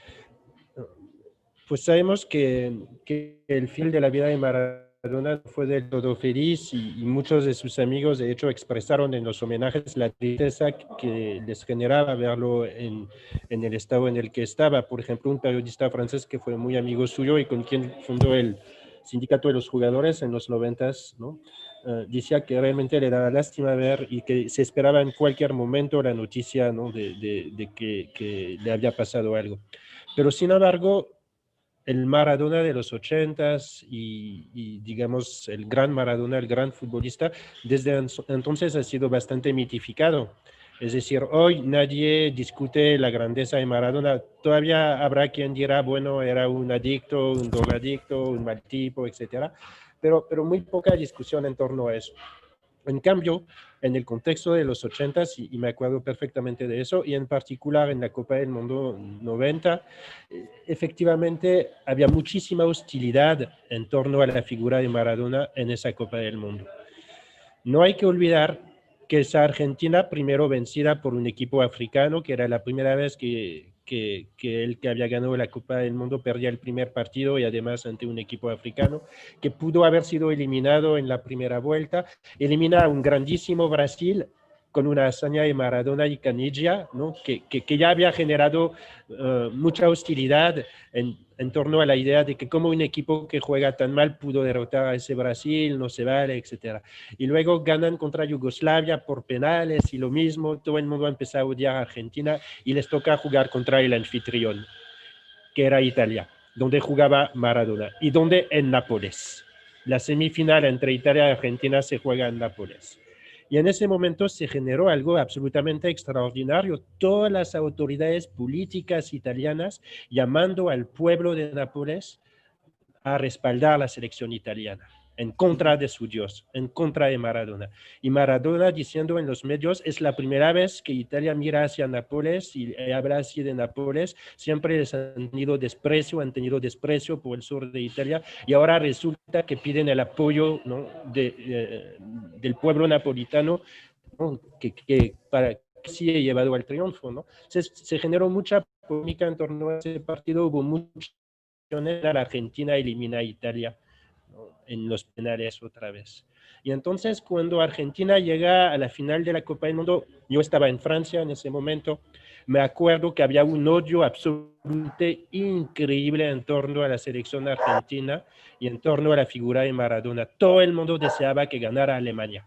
Pues sabemos que el fin de la vida de Maradona fue del todo feliz y muchos de sus amigos de hecho expresaron en los homenajes la tristeza que les generaba verlo en el estado en el que estaba. Por ejemplo, un periodista francés que fue muy amigo suyo y con quien fundó el Sindicato de los Jugadores en los 90s, ¿no? Decía que realmente le daba lástima ver y que se esperaba en cualquier momento la noticia, ¿no? de que le había pasado algo. Pero sin embargo, el Maradona de los 80s y digamos el gran Maradona, el gran futbolista, desde entonces ha sido bastante mitificado. Es decir, hoy nadie discute la grandeza de Maradona. Todavía habrá quien dirá, bueno, era un adicto, un drogadicto, un mal tipo, etcétera, pero muy poca discusión en torno a eso. En cambio, en el contexto de los 80s, y me acuerdo perfectamente de eso, y en particular en la Copa del Mundo 90, efectivamente había muchísima hostilidad en torno a la figura de Maradona en esa Copa del Mundo. No hay que olvidar que esa Argentina, primero vencida por un equipo africano, que era la primera vez que el que había ganado la Copa del Mundo perdía el primer partido y además ante un equipo africano, que pudo haber sido eliminado en la primera vuelta, elimina a un grandísimo Brasil con una hazaña de Maradona y Caniggia, ¿no? que ya había generado mucha hostilidad en torno a la idea de que como un equipo que juega tan mal pudo derrotar a ese Brasil, no se vale, etc. Y luego ganan contra Yugoslavia por penales y lo mismo, todo el mundo empezó a odiar a Argentina y les toca jugar contra el anfitrión, que era Italia, donde jugaba Maradona y donde en Nápoles. La semifinal entre Italia y Argentina se juega en Nápoles. Y en ese momento se generó algo absolutamente extraordinario. Todas las autoridades políticas italianas llamando al pueblo de Nápoles a respaldar la selección italiana, en contra de su Dios, en contra de Maradona. Y Maradona diciendo en los medios, es la primera vez que Italia mira hacia Nápoles y habla así de Nápoles, siempre les han tenido desprecio por el sur de Italia, y ahora resulta que piden el apoyo, ¿no? del pueblo napolitano, ¿no? que para que sí he llevado al triunfo, ¿no? Se generó mucha polémica en torno a ese partido, hubo mucha la Argentina elimina a Italia, ¿no? En los penales otra vez. Y entonces cuando Argentina llega a la final de la Copa del Mundo, yo estaba en Francia en ese momento, me acuerdo que había un odio absolutamente increíble en torno a la selección argentina y en torno a la figura de Maradona. Todo el mundo deseaba que ganara Alemania.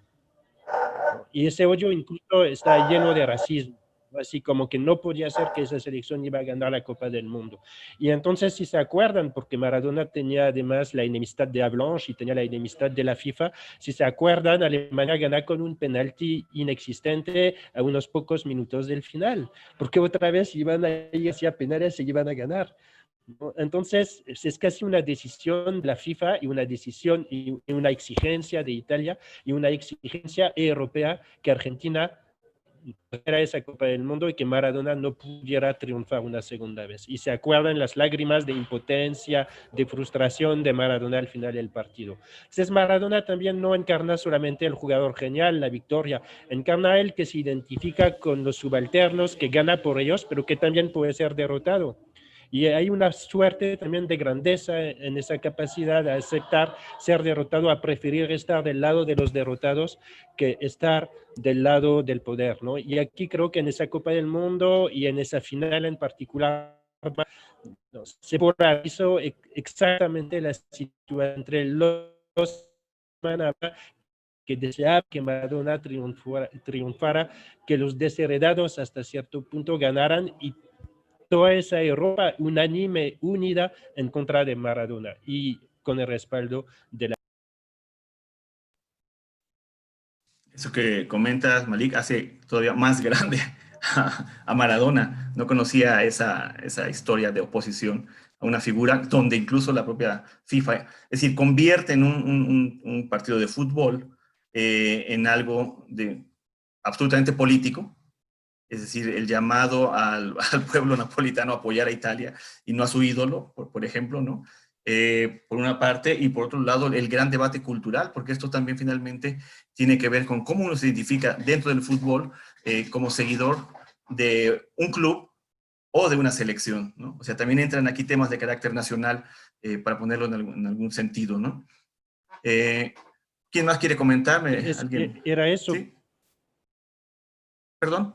Y ese odio incluso está lleno de racismo. Así como que no podía ser que esa selección iba a ganar la Copa del Mundo. Y entonces, si se acuerdan, porque Maradona tenía además la enemistad de Avalanche y tenía la enemistad de la FIFA, si se acuerdan, Alemania gana con un penalti inexistente a unos pocos minutos del final, porque otra vez iban a ir hacia penales y iban a ganar. Entonces, es casi una decisión de la FIFA y una decisión y una exigencia de Italia y una exigencia europea que Argentina era esa Copa del Mundo y que Maradona no pudiera triunfar una segunda vez. Y se acuerdan las lágrimas de impotencia, de frustración de Maradona al final del partido. Entonces Maradona también no encarna solamente el jugador genial, la victoria, encarna el que se identifica con los subalternos, que gana por ellos, pero que también puede ser derrotado. Y hay una suerte también de grandeza en esa capacidad de aceptar ser derrotado, a preferir estar del lado de los derrotados que estar del lado del poder, ¿no? Y aquí creo que en esa Copa del Mundo y en esa final en particular, no, se polarizó exactamente la situación entre los que deseaba que Maradona triunfara, que los desheredados hasta cierto punto ganaran, y toda esa Europa unánime, unida en contra de Maradona y con el respaldo de la... Eso que comentas, Malik, hace todavía más grande a Maradona. No conocía esa historia de oposición a una figura donde incluso la propia FIFA, es decir, convierte en un partido de fútbol en algo absolutamente político. Es decir, el llamado al pueblo napolitano a apoyar a Italia y no a su ídolo, por ejemplo, ¿no? Por una parte, y por otro lado, el gran debate cultural, porque esto también finalmente tiene que ver con cómo uno se identifica dentro del fútbol como seguidor de un club o de una selección, ¿no? O sea, también entran aquí temas de carácter nacional para ponerlo en algún sentido, ¿no? ¿Quién más quiere comentarme? ¿Alguien? Era eso. ¿Sí? ¿Perdón?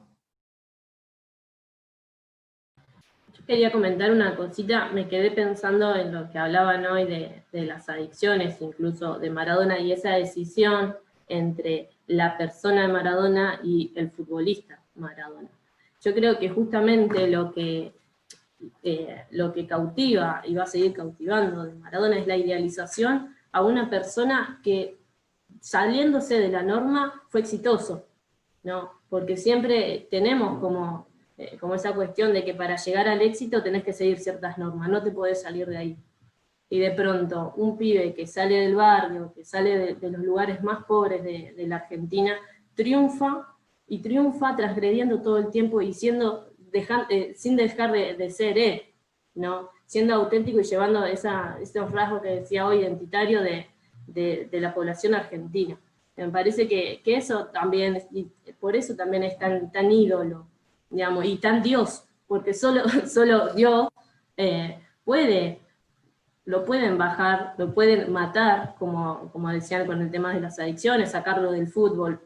Quería comentar una cosita, me quedé pensando en lo que hablaban hoy de las adicciones, incluso de Maradona, y esa decisión entre la persona de Maradona y el futbolista Maradona. Yo creo que justamente lo que lo que cautiva y va a seguir cautivando de Maradona es la idealización a una persona que, saliéndose de la norma, fue exitoso, ¿no? Porque siempre tenemos como esa cuestión de que para llegar al éxito tenés que seguir ciertas normas, no te podés salir de ahí. Y de pronto, un pibe que sale del barrio, que sale de los lugares más pobres de la Argentina, triunfa, y triunfa transgrediendo todo el tiempo y sin dejar de ser él, ¿no? Siendo auténtico y llevando esos rasgos que decía hoy, identitario de la población argentina. Me parece que eso también, y por eso también es tan ídolo, digamos, y tan Dios, porque solo Dios lo pueden bajar, lo pueden matar, como decían con el tema de las adicciones, sacarlo del fútbol,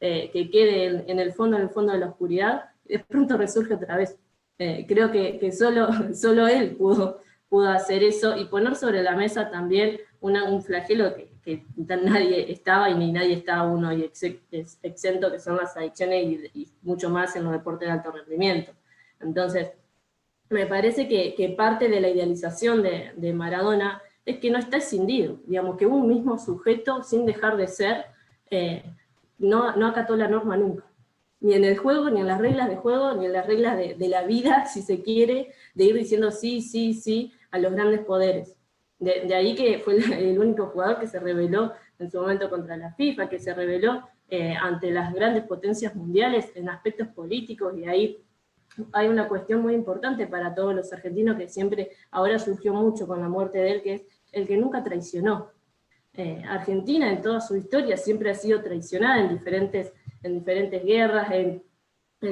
que quede en el fondo de la oscuridad, y de pronto resurge otra vez. Creo que solo él pudo hacer eso, y poner sobre la mesa también un flagelo que nadie estaba y ni nadie está aún hoy exento, que son las adicciones y mucho más en los deportes de alto rendimiento. Entonces, me parece que parte de la idealización de Maradona es que no está escindido, digamos, que un mismo sujeto, sin dejar de ser, no acató la norma nunca. Ni en el juego, ni en las reglas de juego, ni en las reglas de la vida, si se quiere, de ir diciendo sí, sí, sí a los grandes poderes. De ahí que fue el único jugador que se rebeló en su momento contra la FIFA, que se rebeló ante las grandes potencias mundiales en aspectos políticos, y ahí hay una cuestión muy importante para todos los argentinos que siempre, ahora surgió mucho con la muerte de él, que es el que nunca traicionó. Argentina en toda su historia siempre ha sido traicionada en diferentes guerras, en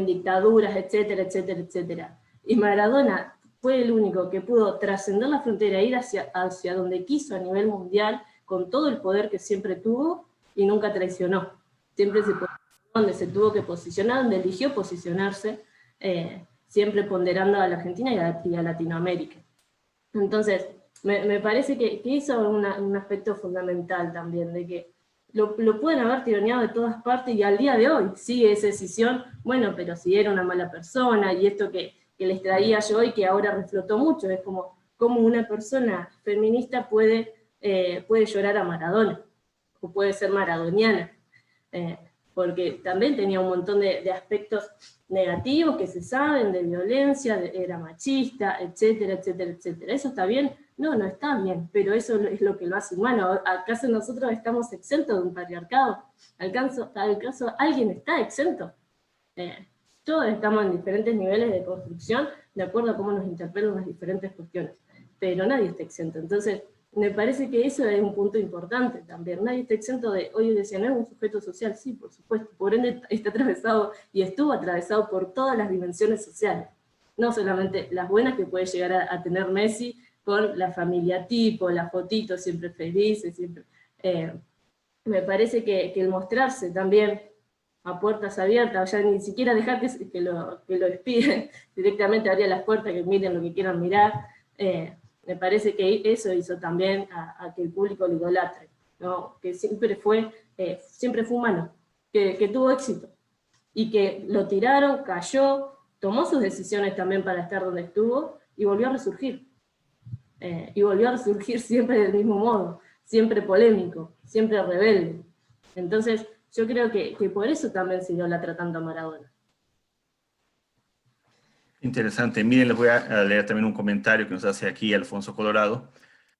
dictaduras, etcétera, etcétera, etcétera. Y Maradona fue el único que pudo trascender la frontera, ir hacia donde quiso a nivel mundial, con todo el poder que siempre tuvo, y nunca traicionó. Siempre se posicionó donde se tuvo que posicionar, donde eligió posicionarse, siempre ponderando a la Argentina y a Latinoamérica. Entonces, me parece que hizo un aspecto fundamental también, de que lo pueden haber tironeado de todas partes, y al día de hoy sigue esa decisión, bueno, pero si era una mala persona, y esto que les traía yo y que ahora reflotó mucho, es como una persona feminista puede llorar a Maradona, o puede ser maradoniana, porque también tenía un montón de aspectos negativos que se saben, de violencia, era machista, etcétera, etcétera, etcétera. ¿Eso está bien? No está bien, pero eso es lo que lo hace humano. ¿Acaso nosotros estamos exentos de un patriarcado? ¿Acaso alguien está exento? Todos estamos en diferentes niveles de construcción, de acuerdo a cómo nos interpelan las diferentes cuestiones, pero nadie está exento. Entonces, me parece que eso es un punto importante también. Nadie está exento de, hoy decían, ¿no es un sujeto social? Sí, por supuesto, por ende está atravesado y estuvo atravesado por todas las dimensiones sociales, no solamente las buenas que puede llegar a tener Messi, con la familia tipo, la fotito siempre felices, siempre. Me parece que el mostrarse también a puertas abiertas, ya ni siquiera dejar que lo espíen, directamente abrir las puertas, que miren lo que quieran mirar, me parece que eso hizo también a que el público lo idolatre, ¿no? Que siempre fue humano, que tuvo éxito, y que lo tiraron, cayó, tomó sus decisiones también para estar donde estuvo, y volvió a resurgir. Siempre del mismo modo, siempre polémico, siempre rebelde. Entonces, yo creo que por eso también se idolatra tanto a Maradona. Interesante. Miren, les voy a leer también un comentario que nos hace aquí Alfonso Colorado.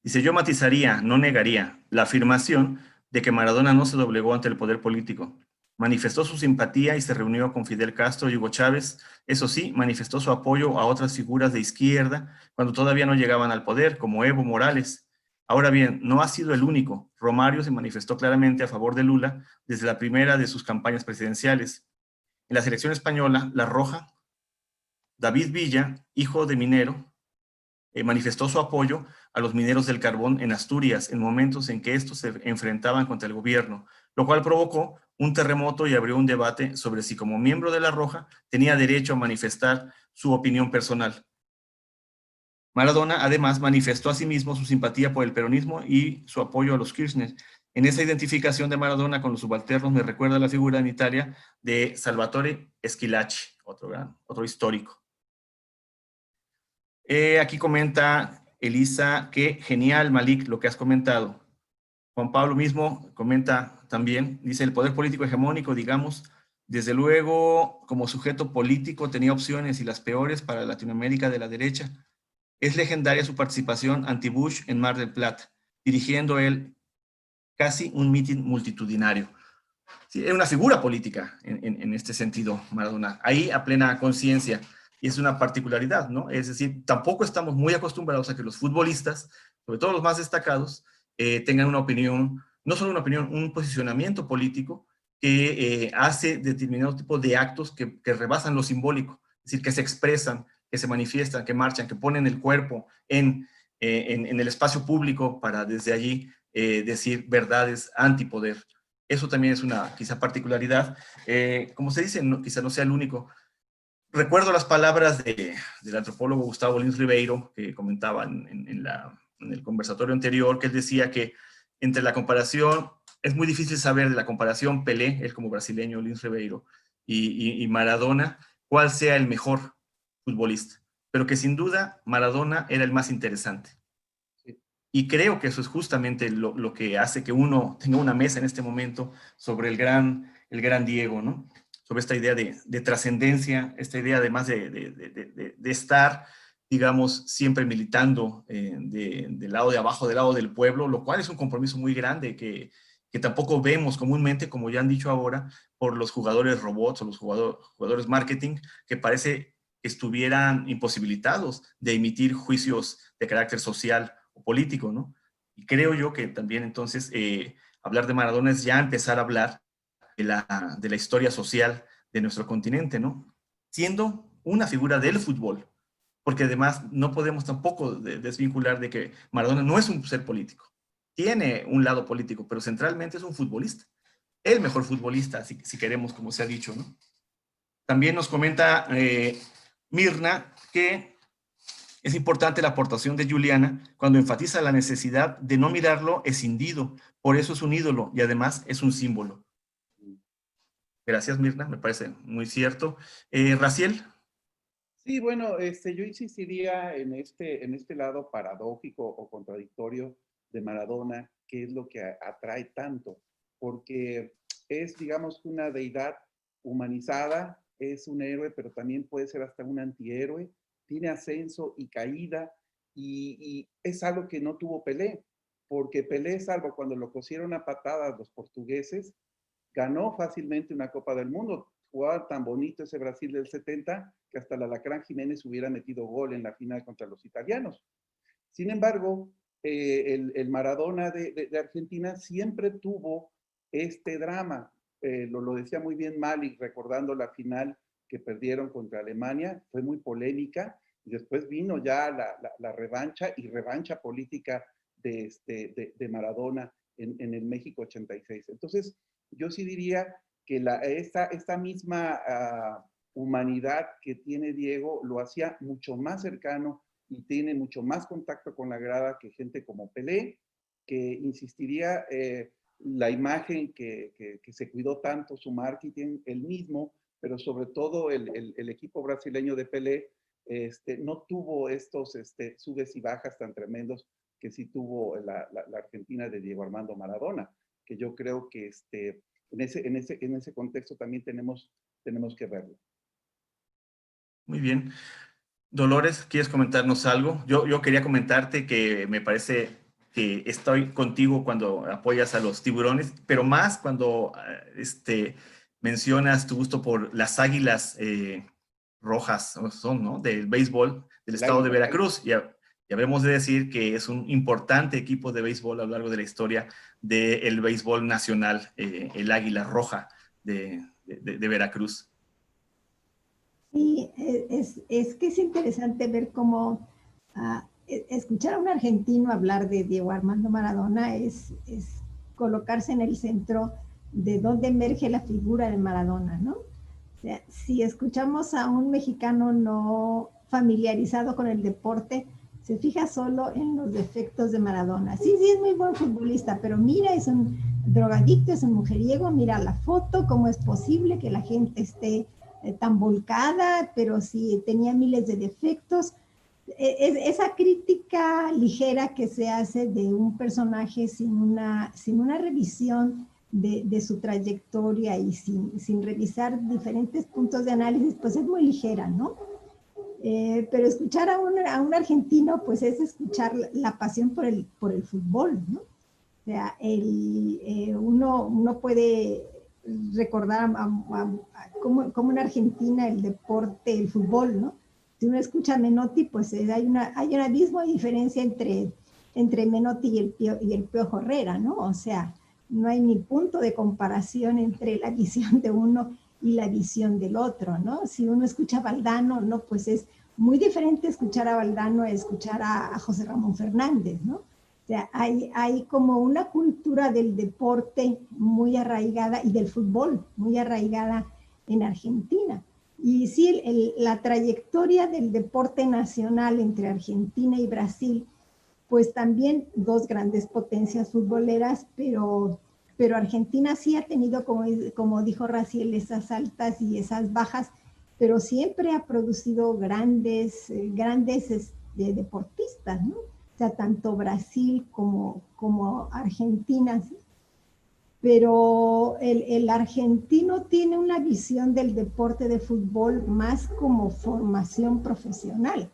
Dice, yo matizaría, no negaría, la afirmación de que Maradona no se doblegó ante el poder político. Manifestó su simpatía y se reunió con Fidel Castro y Hugo Chávez. Eso sí, manifestó su apoyo a otras figuras de izquierda cuando todavía no llegaban al poder, como Evo Morales. Ahora bien, no ha sido el único. Romario se manifestó claramente a favor de Lula desde la primera de sus campañas presidenciales. En la selección española, La Roja, David Villa, hijo de minero, manifestó su apoyo a los mineros del carbón en Asturias en momentos en que estos se enfrentaban contra el gobierno, lo cual provocó un terremoto y abrió un debate sobre si como miembro de La Roja tenía derecho a manifestar su opinión personal. Maradona además manifestó asimismo su simpatía por el peronismo y su apoyo a los Kirchner. En esa identificación de Maradona con los subalternos me recuerda la figura en Italia de Salvatore Schillaci, otro histórico. Aquí comenta Elisa que genial, Malik, lo que has comentado. Juan Pablo mismo comenta también, dice, el poder político hegemónico, digamos, desde luego, como sujeto político tenía opciones y las peores para Latinoamérica de la derecha. Es legendaria su participación anti-Bush en Mar del Plata, dirigiendo él casi un mitin multitudinario. Sí, era una figura política en este sentido, Maradona, ahí a plena conciencia, y es una particularidad, ¿no? Es decir, tampoco estamos muy acostumbrados a que los futbolistas, sobre todo los más destacados, tengan una opinión, no solo una opinión, un posicionamiento político que hace determinado tipo de actos que rebasan lo simbólico, es decir, que se expresan, que se manifiestan, que marchan, que ponen el cuerpo en el espacio público para desde allí decir verdades antipoder. Eso también es una quizá particularidad. Como se dice, no, quizá no sea el único. Recuerdo las palabras del antropólogo Gustavo Lins Ribeiro, que comentaba en el conversatorio anterior, que él decía que entre la comparación, es muy difícil saber de la comparación Pelé, él como brasileño, Lins Ribeiro, y Maradona, cuál sea el mejor futbolista. Pero que sin duda Maradona era el más interesante. Y creo que eso es justamente lo que hace que uno tenga una mesa en este momento sobre el gran Diego, ¿no? Sobre esta idea de trascendencia, esta idea además de estar, digamos, siempre militando del lado de abajo, del lado del pueblo, lo cual es un compromiso muy grande que tampoco vemos comúnmente, como ya han dicho ahora, por los jugadores robots o los jugadores marketing, que parece que estuvieran imposibilitados de emitir juicios de carácter social o político, ¿no? Y creo yo que también entonces hablar de Maradona es ya empezar a hablar de la historia social de nuestro continente, ¿no? Siendo una figura del fútbol, porque además no podemos tampoco desvincular de que Maradona no es un ser político, tiene un lado político, pero centralmente es un futbolista, el mejor futbolista, si queremos, como se ha dicho, ¿no? También nos comenta Mirna que es importante la aportación de Juliana cuando enfatiza la necesidad de no mirarlo escindido, por eso es un ídolo y además es un símbolo. Gracias, Mirna, me parece muy cierto. Raciel. Sí, bueno, yo insistiría en este lado paradójico o contradictorio de Maradona, que es lo que atrae tanto, porque es, digamos, una deidad humanizada, es un héroe, pero también puede ser hasta un antihéroe, tiene ascenso y caída, y es algo que no tuvo Pelé, porque Pelé, salvo cuando lo cosieron a patadas los portugueses, ganó fácilmente una Copa del Mundo. Jugaba tan bonito ese Brasil del 70 que hasta el Alacrán Jiménez hubiera metido gol en la final contra los italianos. Sin embargo, el Maradona de Argentina siempre tuvo este drama. Lo decía muy bien Malik, recordando la final que perdieron contra Alemania, fue muy polémica, y después vino ya la revancha y revancha política de Maradona en el México 86. Entonces, yo sí diría que esta misma humanidad que tiene Diego lo hacía mucho más cercano y tiene mucho más contacto con la grada que gente como Pelé, que insistiría la imagen que se cuidó tanto, su marketing, el mismo, pero sobre todo el equipo brasileño de Pelé, no tuvo estos subes y bajas tan tremendos que sí tuvo la Argentina de Diego Armando Maradona, que yo creo que en ese contexto también tenemos que verlo. Muy bien. Dolores, ¿quieres comentarnos algo? Yo quería comentarte que me parece que estoy contigo cuando apoyas a los tiburones, pero más cuando mencionas tu gusto por las águilas rojas, son, ¿no? Del béisbol del estado de Veracruz. Y habremos de decir que es un importante equipo de béisbol a lo largo de la historia del béisbol nacional, el Águila Roja de Veracruz. Sí, es que es interesante ver cómo escuchar a un argentino hablar de Diego Armando Maradona es colocarse en el centro de donde emerge la figura de Maradona, ¿no? O sea, si escuchamos a un mexicano no familiarizado con el deporte, se fija solo en los defectos de Maradona. Sí, es muy buen futbolista, pero mira, es un drogadicto, es un mujeriego, mira la foto, cómo es posible que la gente esté tan volcada, pero sí tenía miles de defectos. esa crítica ligera que se hace de un personaje sin una revisión de su trayectoria y sin revisar diferentes puntos de análisis, pues es muy ligera, ¿no? Pero escuchar a un argentino, pues es escuchar la pasión por el fútbol, ¿no? O sea, uno puede recordar como en Argentina el deporte, el fútbol, ¿no? Si uno escucha a Menotti, pues hay un abismo de diferencia entre Menotti y el Piojo Herrera, ¿no? O sea, no hay ni punto de comparación entre la visión de uno y la visión del otro, ¿no? Si uno escucha a Valdano, no, pues es muy diferente escuchar a Valdano a escuchar a José Ramón Fernández, ¿no? O sea, hay como una cultura del deporte muy arraigada y del fútbol muy arraigada en Argentina. Y sí, la trayectoria del deporte nacional entre Argentina y Brasil, pues también dos grandes potencias futboleras, pero Argentina sí ha tenido, como dijo Raciel, esas altas y esas bajas, pero siempre ha producido grandes deportistas, ¿no? O sea, tanto Brasil como Argentina, ¿sí? Pero el argentino tiene una visión del deporte de fútbol más como formación profesional.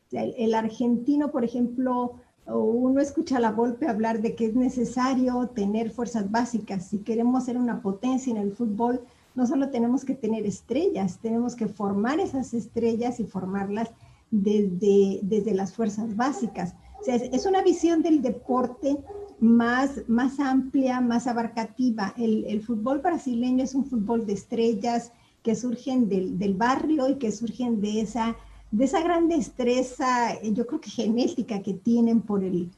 O sea, el argentino, por ejemplo, uno escucha a la Volpe hablar de que es necesario tener fuerzas básicas. Si queremos ser una potencia en el fútbol, no solo tenemos que tener estrellas, tenemos que formar esas estrellas y formarlas desde las fuerzas básicas. O sea, es una visión del deporte más amplia, más abarcativa. El fútbol brasileño es un fútbol de estrellas que surgen del barrio y que surgen de esa gran destreza, yo creo que genética que tienen por el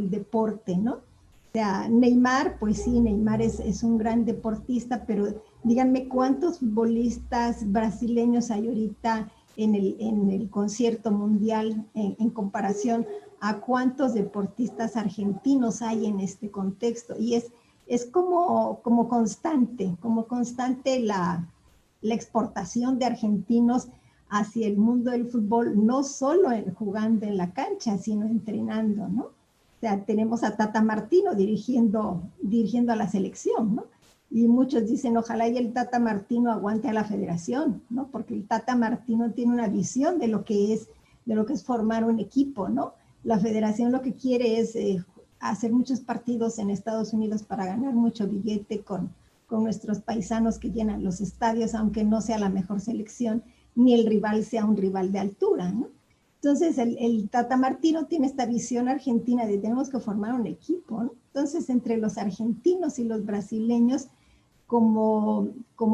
deporte, ¿no? O sea, Neymar, pues sí, Neymar es un gran deportista, pero díganme cuántos futbolistas brasileños hay ahorita en el concierto mundial en comparación a cuántos deportistas argentinos hay en este contexto. Y es como constante la exportación de argentinos hacia el mundo del fútbol, no solo jugando en la cancha, sino entrenando, ¿no? O sea, tenemos a Tata Martino dirigiendo a la selección, ¿no? Y muchos dicen, ojalá y el Tata Martino aguante a la federación, ¿no? Porque el Tata Martino tiene una visión de lo que es formar un equipo, ¿no? La federación lo que quiere es hacer muchos partidos en Estados Unidos para ganar mucho billete con nuestros paisanos que llenan los estadios, aunque no sea la mejor selección, ni el rival sea un rival de altura, ¿no? Entonces, el Tata Martino tiene esta visión argentina de tenemos que formar un equipo, ¿no? Entonces, entre los argentinos y los brasileños, como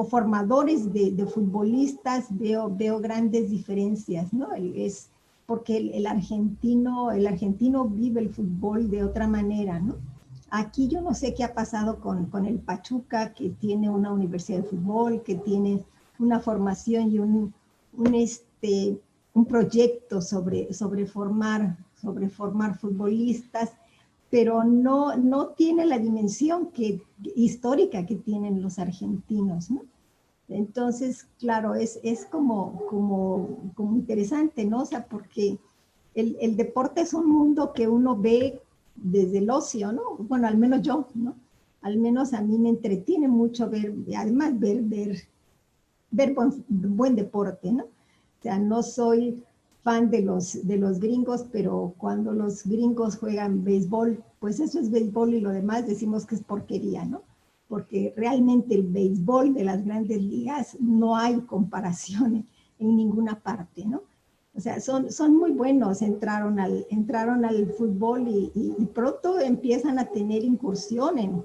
formadores de futbolistas, veo grandes diferencias, ¿no? Es porque el argentino vive el fútbol de otra manera, ¿no? Aquí yo no sé qué ha pasado con el Pachuca, que tiene una universidad de fútbol, que tiene una formación y un proyecto sobre formar futbolistas, pero no tiene la dimensión histórica que tienen los argentinos, ¿no? Entonces, claro, es como interesante, ¿no? O sea, porque el deporte es un mundo que uno ve desde el ocio, ¿no? Bueno, al menos yo, ¿no? Al menos a mí me entretiene mucho ver buen deporte, ¿no? O sea, no soy fan de los gringos, pero cuando los gringos juegan béisbol, pues eso es béisbol y lo demás decimos que es porquería, ¿no? Porque realmente el béisbol de las grandes ligas no hay comparación en ninguna parte, ¿no? O sea, son muy buenos, entraron al fútbol y pronto empiezan a tener incursión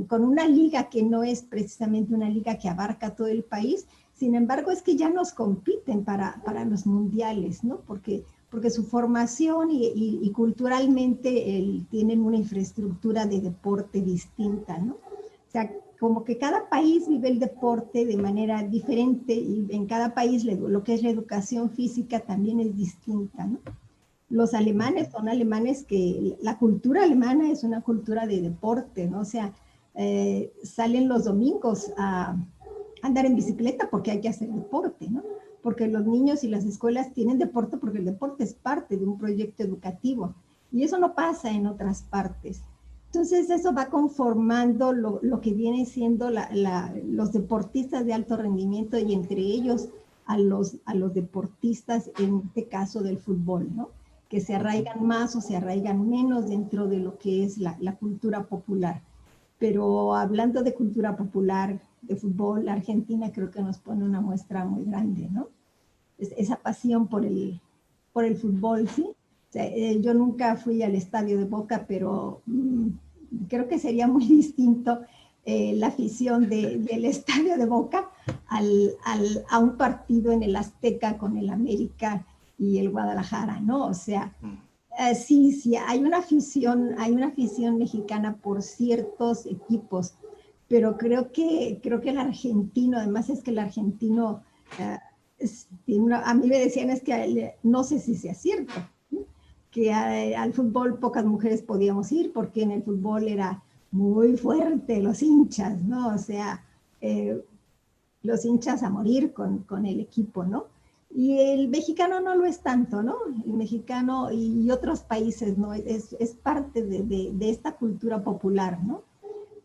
con una liga que no es precisamente una liga que abarca todo el país. Sin embargo, es que ya nos compiten para los mundiales, ¿no? Porque su formación y culturalmente tienen una infraestructura de deporte distinta, ¿no? O sea, como que cada país vive el deporte de manera diferente y en cada país lo que es la educación física también es distinta, ¿no? Los alemanes son alemanes que la cultura alemana es una cultura de deporte, ¿no? O sea, salen los domingos a andar en bicicleta porque hay que hacer deporte, ¿no? porque los niños y las escuelas tienen deporte porque el deporte es parte de un proyecto educativo y eso no pasa en otras partes. Entonces eso va conformando lo que viene siendo los deportistas de alto rendimiento y entre ellos a los deportistas, en este caso del fútbol, ¿no? Que se arraigan más o se arraigan menos dentro de lo que es la cultura popular. Pero hablando de cultura popular, de fútbol, Argentina creo que nos pone una muestra muy grande, ¿no? Esa pasión por el fútbol, ¿sí? O sea, yo nunca fui al estadio de Boca, pero creo que sería muy distinto la afición del estadio de Boca a un partido en el Azteca con el América y el Guadalajara, ¿no? O sea, sí, hay una afición mexicana por ciertos equipos, pero creo que el argentino, además es que el argentino, a mí me decían es que no sé si sea cierto, ¿sí? Que al fútbol pocas mujeres podíamos ir porque en el fútbol era muy fuerte los hinchas, ¿no? O sea, los hinchas a morir con el equipo, ¿no? Y el mexicano no lo es tanto, ¿no? El mexicano y otros países, ¿no? Es parte de esta cultura popular, ¿no?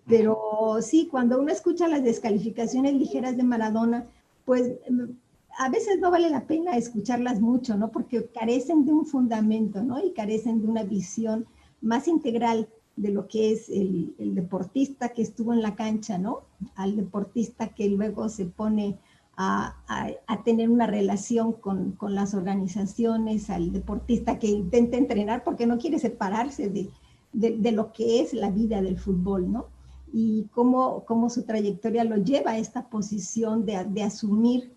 Pero sí, cuando uno escucha las descalificaciones ligeras de Maradona, pues a veces no vale la pena escucharlas mucho, ¿no? Porque carecen de un fundamento, ¿no? Y carecen de una visión más integral de lo que es el deportista que estuvo en la cancha, ¿no? Al deportista que luego se pone a tener una relación con las organizaciones, al deportista que intenta entrenar porque no quiere separarse de lo que es la vida del fútbol, ¿no? Y cómo su trayectoria lo lleva a esta posición de asumir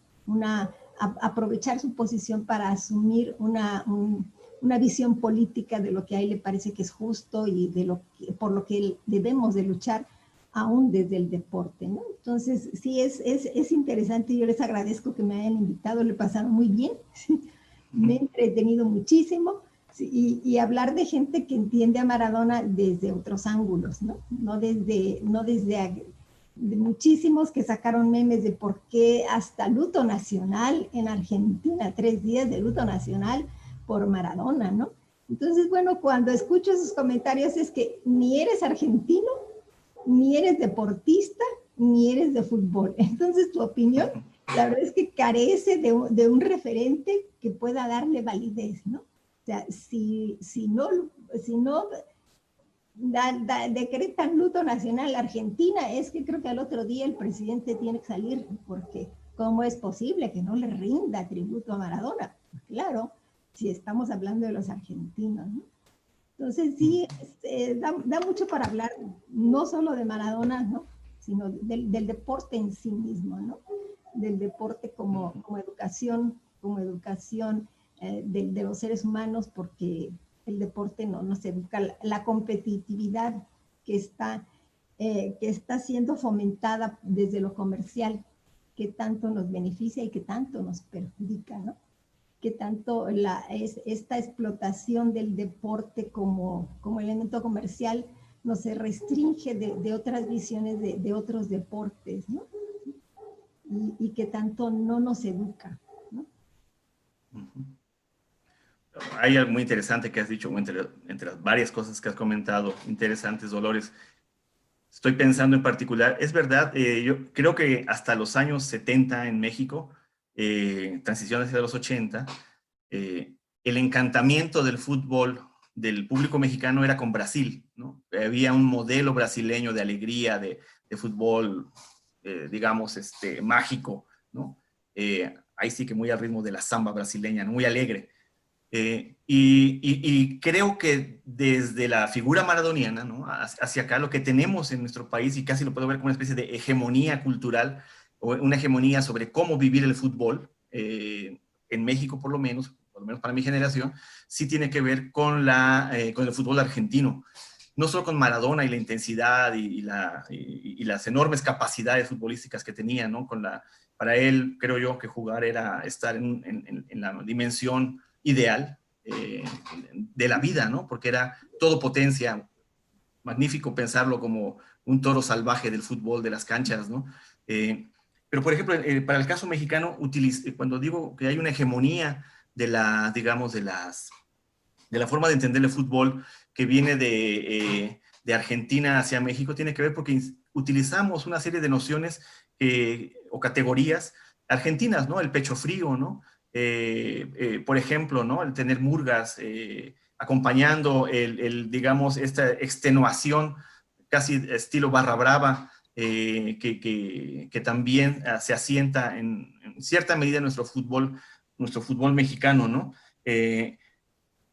aprovechar su posición para asumir una visión política de lo que a él le parece que es justo y por lo que debemos de luchar aún desde el deporte, ¿no? Entonces, sí, es interesante. Yo les agradezco que me hayan invitado, le pasaron muy bien, ¿sí? Me he entretenido muchísimo, ¿sí? Y hablar de gente que entiende a Maradona desde otros ángulos, ¿no? No desde de muchísimos que sacaron memes de por qué hasta luto nacional en Argentina, 3 días de luto nacional por Maradona, ¿no? Entonces, bueno, cuando escucho esos comentarios es que ni eres argentino, ni eres deportista, ni eres de fútbol. Entonces, tu opinión, la verdad es que carece de un referente que pueda darle validez, ¿no? O sea, si no decretan luto nacional Argentina, es que creo que al otro día el presidente tiene que salir, porque ¿cómo es posible que no le rinda tributo a Maradona? Claro, si estamos hablando de los argentinos, ¿no? Entonces sí, da mucho para hablar, no solo de Maradona, ¿no? Sino del deporte en sí mismo, ¿no? Del deporte como educación de los seres humanos, porque el deporte nos educa la competitividad que está siendo fomentada desde lo comercial, que tanto nos beneficia y que tanto nos perjudica, ¿no? Que tanto esta explotación del deporte como elemento comercial no se restringe de otras visiones de otros deportes, ¿no? Y que tanto no nos educa, ¿no? Hay algo muy interesante que has dicho, entre las varias cosas que has comentado, interesantes, Dolores. Estoy pensando en particular, es verdad, yo creo que hasta los años 70 en México, transición hacia los 80, el encantamiento del fútbol del público mexicano era con Brasil, ¿no? Había un modelo brasileño de alegría, de fútbol, digamos, mágico, ¿no? Ahí sí que muy al ritmo de la samba brasileña, ¿no? Muy alegre. Y creo que desde la figura maradoniana, ¿no? Hacia acá, lo que tenemos en nuestro país, y casi lo puedo ver como una especie de hegemonía cultural, o una hegemonía sobre cómo vivir el fútbol, en México por lo menos para mi generación, sí tiene que ver con el fútbol argentino. No solo con Maradona y la intensidad y las enormes capacidades futbolísticas que tenía, ¿no? Para él, creo yo, que jugar era estar en la dimensión ideal de la vida, ¿no? Porque era todo potencia. Magnífico pensarlo como un toro salvaje del fútbol, de las canchas, ¿no? Pero, por ejemplo, para el caso mexicano, cuando digo que hay una hegemonía de la, digamos, de la forma de entender el fútbol que viene de Argentina hacia México, tiene que ver porque utilizamos una serie de nociones o categorías argentinas, ¿no? El pecho frío, ¿no? Por ejemplo, ¿no? El tener murgas, acompañando digamos, esta extenuación casi estilo barra brava, que también se asienta en cierta medida en nuestro fútbol mexicano, ¿no?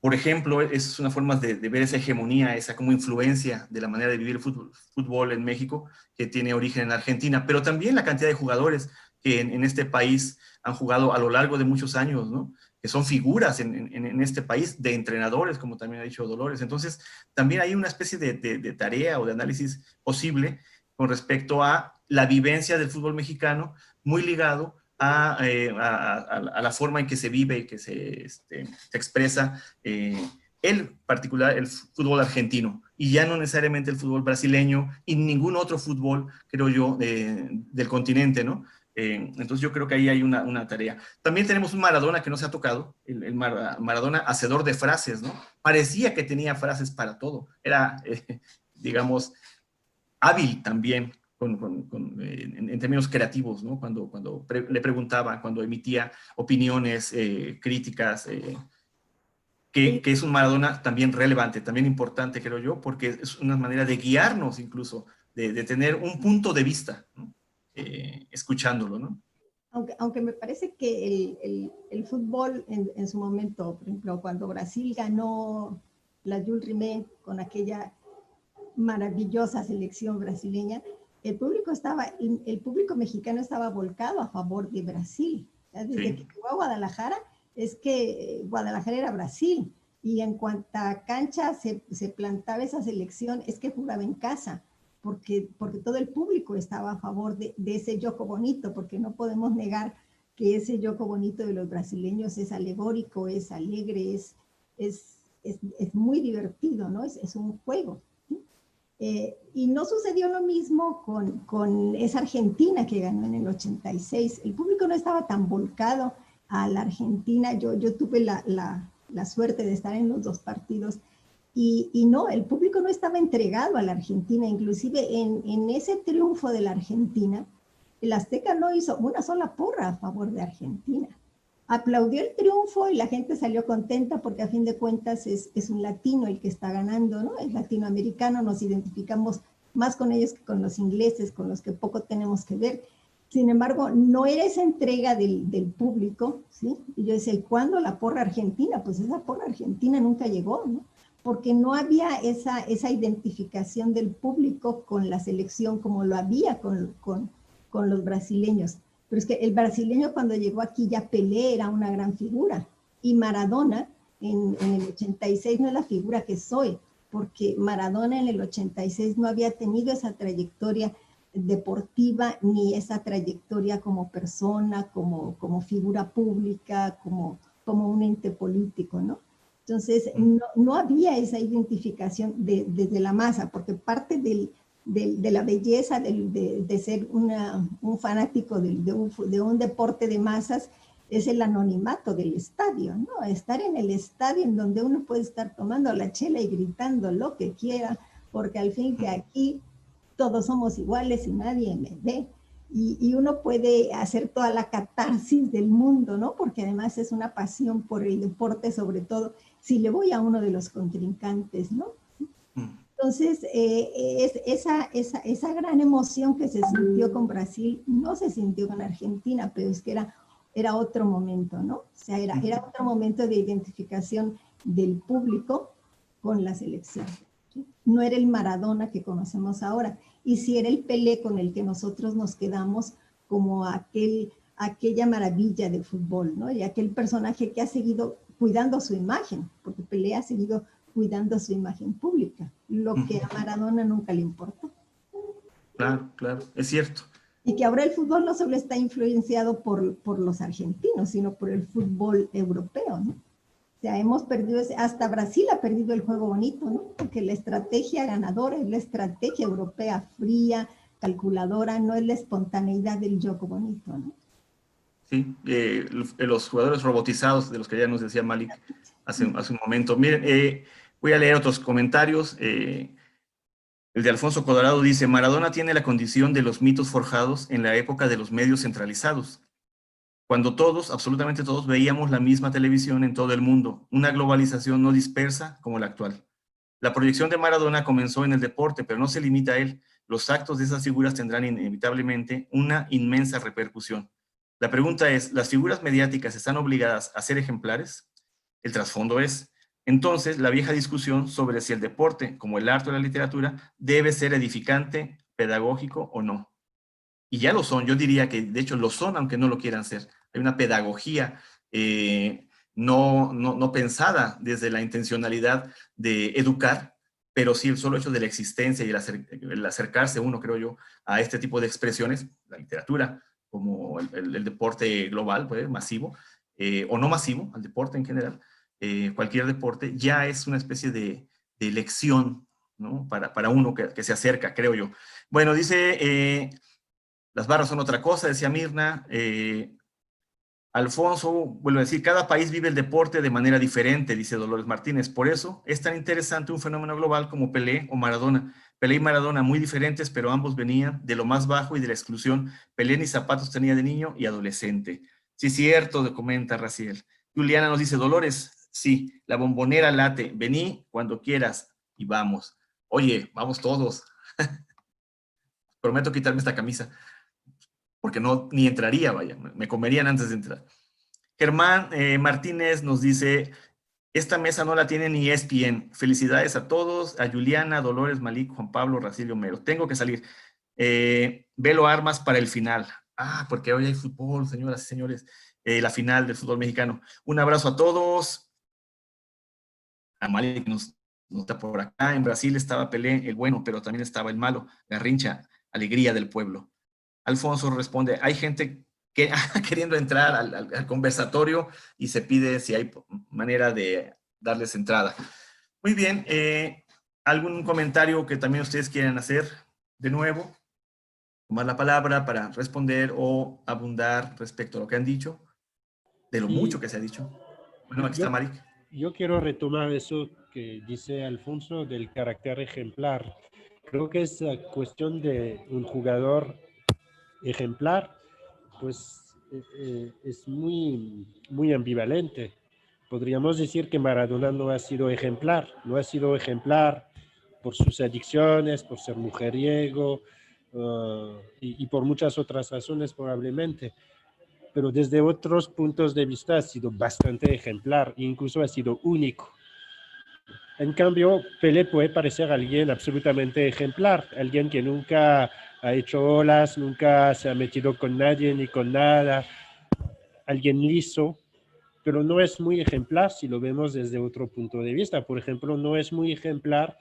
Por ejemplo, es una forma de ver esa hegemonía, esa como influencia de la manera de vivir el fútbol en México, que tiene origen en Argentina, pero también la cantidad de jugadores que en este país han jugado a lo largo de muchos años, ¿no? Que son figuras en este país, de entrenadores, como también ha dicho Dolores. Entonces, también hay una especie de tarea o de análisis posible con respecto a la vivencia del fútbol mexicano, muy ligado a la forma en que se vive y que se expresa el fútbol argentino, y ya no necesariamente el fútbol brasileño y ningún otro fútbol, creo yo, del continente, ¿no? Entonces yo creo que ahí hay una tarea. También tenemos un Maradona que no se ha tocado, el Maradona hacedor de frases, ¿no? Parecía que tenía frases para todo, era, digamos, hábil también en términos creativos, ¿no? Cuando le preguntaba, cuando emitía opiniones, críticas, que es un Maradona también relevante, también importante, creo yo, porque es una manera de guiarnos incluso, de tener un punto de vista, ¿no? Escuchándolo, ¿no? Aunque me parece que el fútbol en su momento, por ejemplo, cuando Brasil ganó la Jules Rimet con aquella maravillosa selección brasileña, el público mexicano estaba volcado a favor de Brasil. Desde que llegó a Guadalajara, es que Guadalajara era Brasil, y en cuanta cancha se plantaba esa selección, es que jugaba en casa, porque todo el público estaba a favor de ese Yoco bonito, porque no podemos negar que ese Yoco bonito de los brasileños es alegórico, es alegre, es muy divertido, ¿no? Es un juego. Y no sucedió lo mismo con esa Argentina que ganó en el 86. El público no estaba tan volcado a la Argentina. Yo tuve la suerte de estar en los dos partidos, y no, el público no estaba entregado a la Argentina. Inclusive en ese triunfo de la Argentina, el Azteca no hizo una sola porra a favor de Argentina. Aplaudió el triunfo y la gente salió contenta porque a fin de cuentas es un latino el que está ganando, ¿no? Es latinoamericano, nos identificamos más con ellos que con los ingleses, con los que poco tenemos que ver. Sin embargo, no era esa entrega del público, ¿sí? Y yo decía, ¿y cuándo la porra argentina? Pues esa porra argentina nunca llegó, ¿no? Porque no había esa identificación del público con la selección como lo había con los brasileños. Pero es que el brasileño cuando llegó aquí, ya Pelé era una gran figura, y Maradona en el 86 no es la figura que soy, porque Maradona en el 86 no había tenido esa trayectoria deportiva ni esa trayectoria como persona, como figura pública, como un ente político, ¿no? Entonces no había esa identificación desde la masa, porque parte de la belleza de ser un fanático de un deporte de masas es el anonimato del estadio, ¿no? Estar en el estadio en donde uno puede estar tomando la chela y gritando lo que quiera, porque al fin que aquí todos somos iguales y nadie me ve, y uno puede hacer toda la catarsis del mundo, ¿no? Porque además es una pasión por el deporte, sobre todo si le voy a uno de los contrincantes, ¿no? Entonces, esa gran emoción que se sintió con Brasil no se sintió con Argentina, pero es que era otro momento, ¿no? O sea, era otro momento de identificación del público con la selección, ¿sí? No era el Maradona que conocemos ahora, y sí era el Pelé con el que nosotros nos quedamos como aquella maravilla del fútbol, ¿no? Y aquel personaje que ha seguido cuidando su imagen, porque Pelé ha seguido cuidando su imagen pública, lo que a Maradona nunca le importó. Claro, claro, es cierto. Y que ahora el fútbol no solo está influenciado por los argentinos, sino por el fútbol europeo, ¿no? O sea, hemos perdido, hasta Brasil ha perdido el juego bonito, ¿no? Porque la estrategia ganadora es la estrategia europea fría, calculadora, no es la espontaneidad del juego bonito, ¿no? Sí, los jugadores robotizados, de los que ya nos decía Malik hace un momento. Miren, voy a leer otros comentarios. El de Alfonso Colorado dice, Maradona tiene la condición de los mitos forjados en la época de los medios centralizados, cuando todos, absolutamente todos, veíamos la misma televisión en todo el mundo, una globalización no dispersa como la actual. La proyección de Maradona comenzó en el deporte, pero no se limita a él. Los actos de esas figuras tendrán inevitablemente una inmensa repercusión. La pregunta es, ¿las figuras mediáticas están obligadas a ser ejemplares? El trasfondo es, entonces, la vieja discusión sobre si el deporte, como el arte o la literatura, debe ser edificante, pedagógico o no. Y ya lo son, yo diría que de hecho lo son, aunque no lo quieran ser. Hay una pedagogía no pensada desde la intencionalidad de educar, pero sí el solo hecho de la existencia y el acercarse uno, creo yo, a este tipo de expresiones, la literatura, como el deporte global, pues, masivo, o no masivo, al deporte en general, cualquier deporte, ya es una especie de lección, ¿no? Para uno que se acerca, creo yo. Bueno, dice... las barras son otra cosa, decía Mirna. Alfonso vuelve a decir, cada país vive el deporte de manera diferente, dice Dolores Martínez. Por eso es tan interesante un fenómeno global como Pelé o Maradona. Pelé y Maradona muy diferentes, pero ambos venían de lo más bajo y de la exclusión. Pelé ni zapatos tenía de niño y adolescente. Sí, cierto, comenta Raciel. Juliana nos dice, Dolores, sí, la bombonera late. Vení cuando quieras y vamos. Oye, vamos todos. Prometo quitarme esta camisa, porque no, ni entraría, vaya, me comerían antes de entrar. Germán Martínez nos dice, esta mesa no la tiene ni ESPN. Felicidades a todos, a Juliana, Dolores, Malik, Juan Pablo, Racilio Mero. Tengo que salir. Velo Armas para el final. Ah, porque hoy hay fútbol, señoras y señores. La final del fútbol mexicano. Un abrazo a todos. A Malik nos está por acá. En Brasil estaba Pelé, el bueno, pero también estaba el malo. Garrincha, alegría del pueblo. Alfonso responde, hay gente que queriendo entrar al conversatorio y se pide si hay manera de darles entrada. Muy bien, ¿algún comentario que también ustedes quieran hacer de nuevo? Tomar la palabra para responder o abundar respecto a lo que han dicho, de lo mucho que se ha dicho. Bueno, aquí está Marik. Yo quiero retomar eso que dice Alfonso del carácter ejemplar. Creo que es cuestión de un jugador ejemplar, pues es muy ambivalente. Podríamos decir que Maradona no ha sido ejemplar por sus adicciones, por ser mujeriego y por muchas otras razones probablemente. Pero desde otros puntos de vista ha sido bastante ejemplar, incluso ha sido único. En cambio, Pelé puede parecer alguien absolutamente ejemplar, alguien que nunca ha hecho olas, nunca se ha metido con nadie ni con nada, alguien liso, pero no es muy ejemplar si lo vemos desde otro punto de vista. Por ejemplo, no es muy ejemplar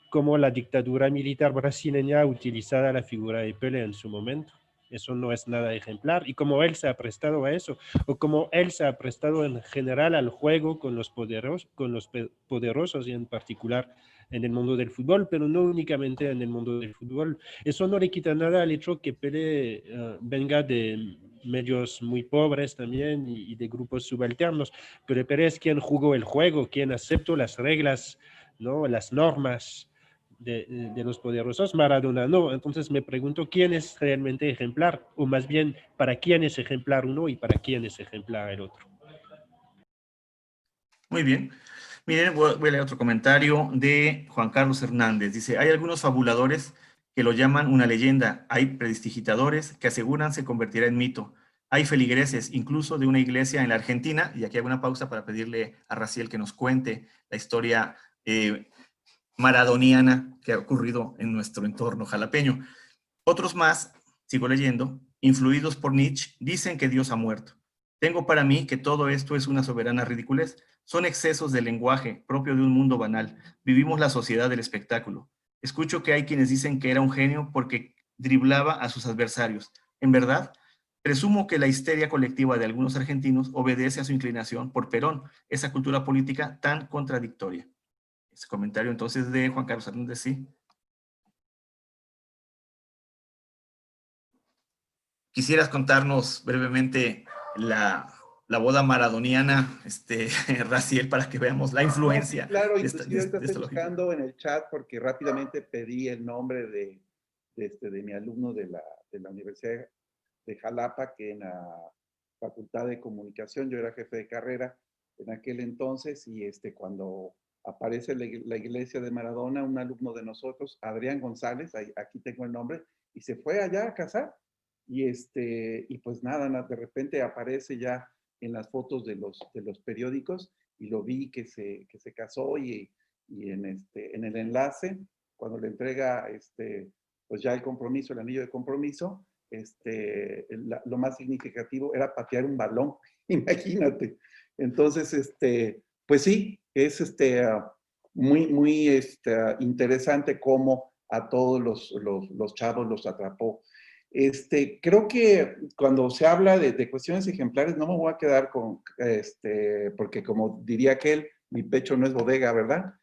como la dictadura militar brasileña utilizaba la figura de Pelé en su momento. Eso no es nada ejemplar. Y como él se ha prestado a eso, o como él se ha prestado en general al juego con los poderosos y en particular en el mundo del fútbol, pero no únicamente en el mundo del fútbol. Eso no le quita nada al hecho que Pelé venga de medios muy pobres también y de grupos subalternos, pero Pelé es quien jugó el juego, quien aceptó las reglas, ¿no? Las normas de los poderosos. Maradona no. Entonces me pregunto quién es realmente ejemplar, o más bien para quién es ejemplar uno y para quién es ejemplar el otro. Muy bien. Miren, voy a leer otro comentario de Juan Carlos Hernández. Dice, hay algunos fabuladores que lo llaman una leyenda. Hay prestidigitadores que aseguran se convertirá en mito. Hay feligreses, incluso de una iglesia en la Argentina, y aquí hago una pausa para pedirle a Raciel que nos cuente la historia maradoniana que ha ocurrido en nuestro entorno jalapeño. Otros más, sigo leyendo, influidos por Nietzsche, dicen que Dios ha muerto. Tengo para mí que todo esto es una soberana ridiculez. Son excesos de lenguaje propio de un mundo banal. Vivimos la sociedad del espectáculo. Escucho que hay quienes dicen que era un genio porque driblaba a sus adversarios. En verdad, presumo que la histeria colectiva de algunos argentinos obedece a su inclinación por Perón, esa cultura política tan contradictoria. Ese comentario entonces de Juan Carlos Hernández, sí. ¿quisieras contarnos brevemente la boda maradoniana, Raziel, para que veamos la influencia? Claro, de esta inclusive ahorita estoy lógica? buscando en el chat porque rápidamente pedí el nombre de mi alumno de la Universidad de Jalapa, que en la Facultad de Comunicación, yo era jefe de carrera en aquel entonces, y cuando aparece la iglesia de Maradona, un alumno de nosotros, Adrián González, aquí tengo el nombre, y se fue allá a casar. Y pues nada, de repente aparece ya en las fotos de los periódicos, y lo vi que se casó, y en el enlace, cuando le entrega pues ya el compromiso, el anillo de compromiso, lo más significativo era patear un balón, imagínate. Entonces, pues sí, es muy interesante cómo a todos los chavos los atrapó. Creo que cuando se habla de cuestiones ejemplares, no me voy a quedar con, porque como diría aquel, mi pecho no es bodega, ¿verdad?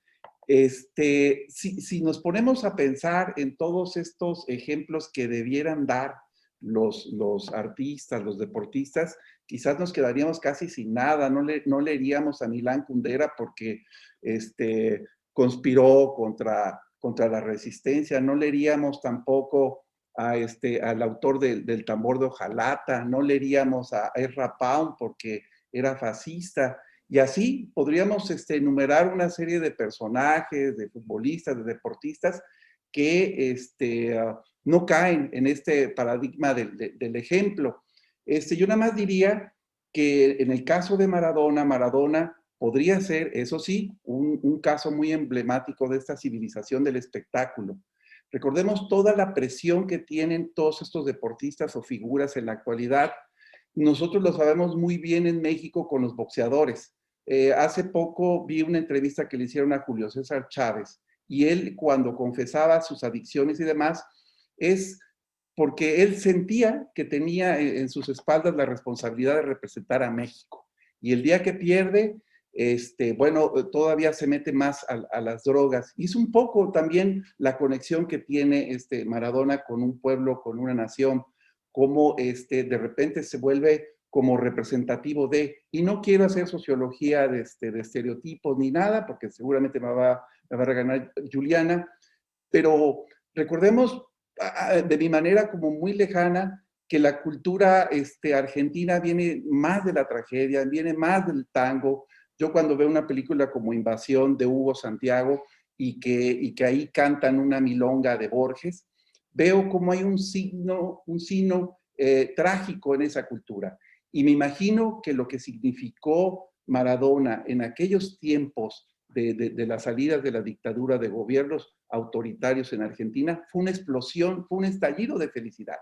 Si nos ponemos a pensar en todos estos ejemplos que debieran dar los artistas, los deportistas, quizás nos quedaríamos casi sin nada, no leeríamos a Milán Kundera porque conspiró contra la resistencia, no leeríamos tampoco al autor del tambor de hojalata, no leeríamos a Ezra Pound porque era fascista, y así podríamos enumerar una serie de personajes, de futbolistas, de deportistas que no caen en este paradigma del ejemplo. Yo nada más diría que en el caso de Maradona podría ser, eso sí, un caso muy emblemático de esta civilización del espectáculo. Recordemos toda la presión que tienen todos estos deportistas o figuras en la actualidad. Nosotros lo sabemos muy bien en México con los boxeadores. Hace poco vi una entrevista que le hicieron a Julio César Chávez, y él, cuando confesaba sus adicciones y demás, es porque él sentía que tenía en sus espaldas la responsabilidad de representar a México. Y el día que pierde, bueno, todavía se mete más a las drogas. Y es un poco también la conexión que tiene Maradona con un pueblo, con una nación, como de repente se vuelve como representativo de, y no quiero hacer sociología de estereotipos ni nada, porque seguramente me va a regañar Juliana, pero recordemos de mi manera como muy lejana que la cultura argentina viene más de la tragedia, viene más del tango. Yo cuando veo una película como Invasión de Hugo Santiago y que ahí cantan una milonga de Borges, veo como hay un signo trágico en esa cultura. Y me imagino que lo que significó Maradona en aquellos tiempos de las salidas de la dictadura de gobiernos autoritarios en Argentina fue una explosión, fue un estallido de felicidad.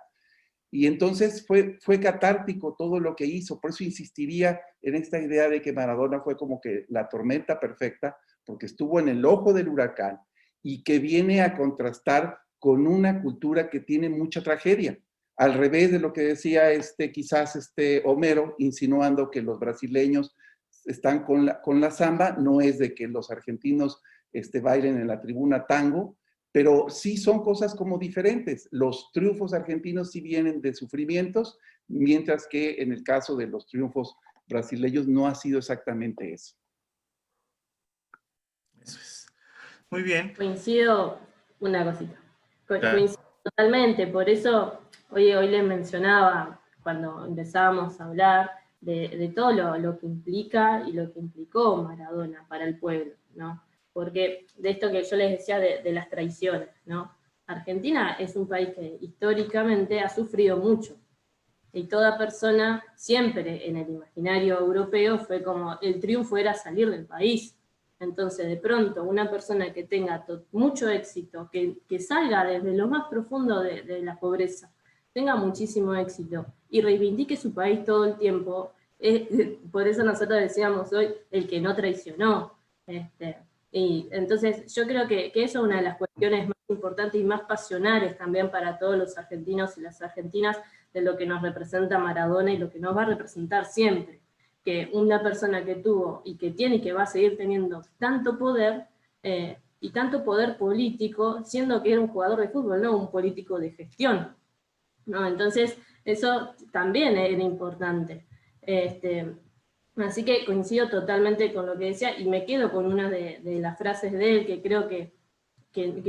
Y entonces fue catártico todo lo que hizo. Por eso insistiría en esta idea de que Maradona fue como que la tormenta perfecta, porque estuvo en el ojo del huracán y que viene a contrastar con una cultura que tiene mucha tragedia. Al revés de lo que decía quizás Homero, insinuando que los brasileños están con la samba, no es de que los argentinos bailen en la tribuna tango, pero sí son cosas como diferentes. Los triunfos argentinos sí vienen de sufrimientos, mientras que en el caso de los triunfos brasileños no ha sido exactamente eso. Eso es. Muy bien. Coincido, una cosita. Claro. Coincido totalmente, por eso hoy les mencionaba, cuando empezábamos a hablar, de todo lo que implica y lo que implicó Maradona para el pueblo, ¿no? Porque de esto que yo les decía de las traiciones, ¿no? Argentina es un país que históricamente ha sufrido mucho, y toda persona, siempre en el imaginario europeo, fue como el triunfo era salir del país. Entonces, de pronto, una persona que tenga mucho éxito, que salga desde lo más profundo de la pobreza, tenga muchísimo éxito y reivindique su país todo el tiempo, por eso nosotros decíamos hoy, el que no traicionó. Y entonces yo creo que eso es una de las cuestiones más importantes y más pasionales también para todos los argentinos y las argentinas, de lo que nos representa Maradona y lo que nos va a representar siempre. Que una persona que tuvo y que tiene y que va a seguir teniendo tanto poder, y tanto poder político, siendo que era un jugador de fútbol, no un político de gestión. ¿no? Entonces, eso también era importante. Así que coincido totalmente con lo que decía, y me quedo con una de las frases de él, que creo que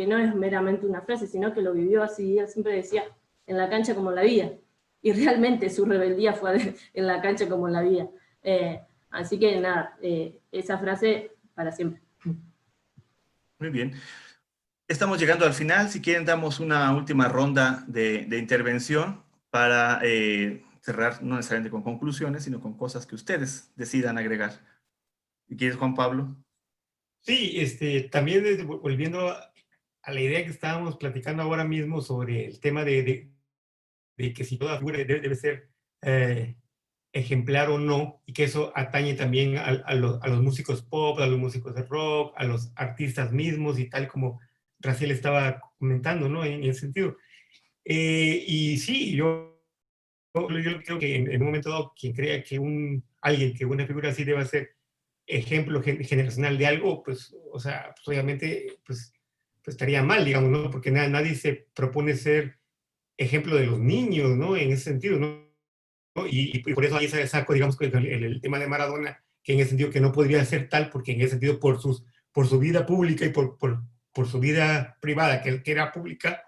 no es meramente una frase, sino que lo vivió así. Él siempre decía, en la cancha como en la vida. Y realmente su rebeldía fue en la cancha como en la vida. Así que nada, esa frase para siempre. Muy bien. Estamos llegando al final. Si quieren, damos una última ronda de intervención para cerrar, no necesariamente con conclusiones, sino con cosas que ustedes decidan agregar. ¿Quieres, Juan Pablo? Sí, también volviendo a la idea que estábamos platicando ahora mismo sobre el tema de que si toda figura debe ser ejemplar o no, y que eso atañe también a los músicos pop, a los músicos de rock, a los artistas mismos, y tal como Raciel estaba comentando, ¿no? En ese sentido. Y sí, yo creo que en un momento dado, quien crea que alguien, que una figura así deba ser ejemplo generacional de algo, pues, o sea, pues obviamente, pues estaría mal, digamos, ¿no? Porque nadie se propone ser ejemplo de los niños, ¿no? En ese sentido, ¿no? Y por eso ahí saco, digamos, el tema de Maradona, que en ese sentido que no podría ser tal, porque en ese sentido por su vida pública y por su vida privada, que era pública,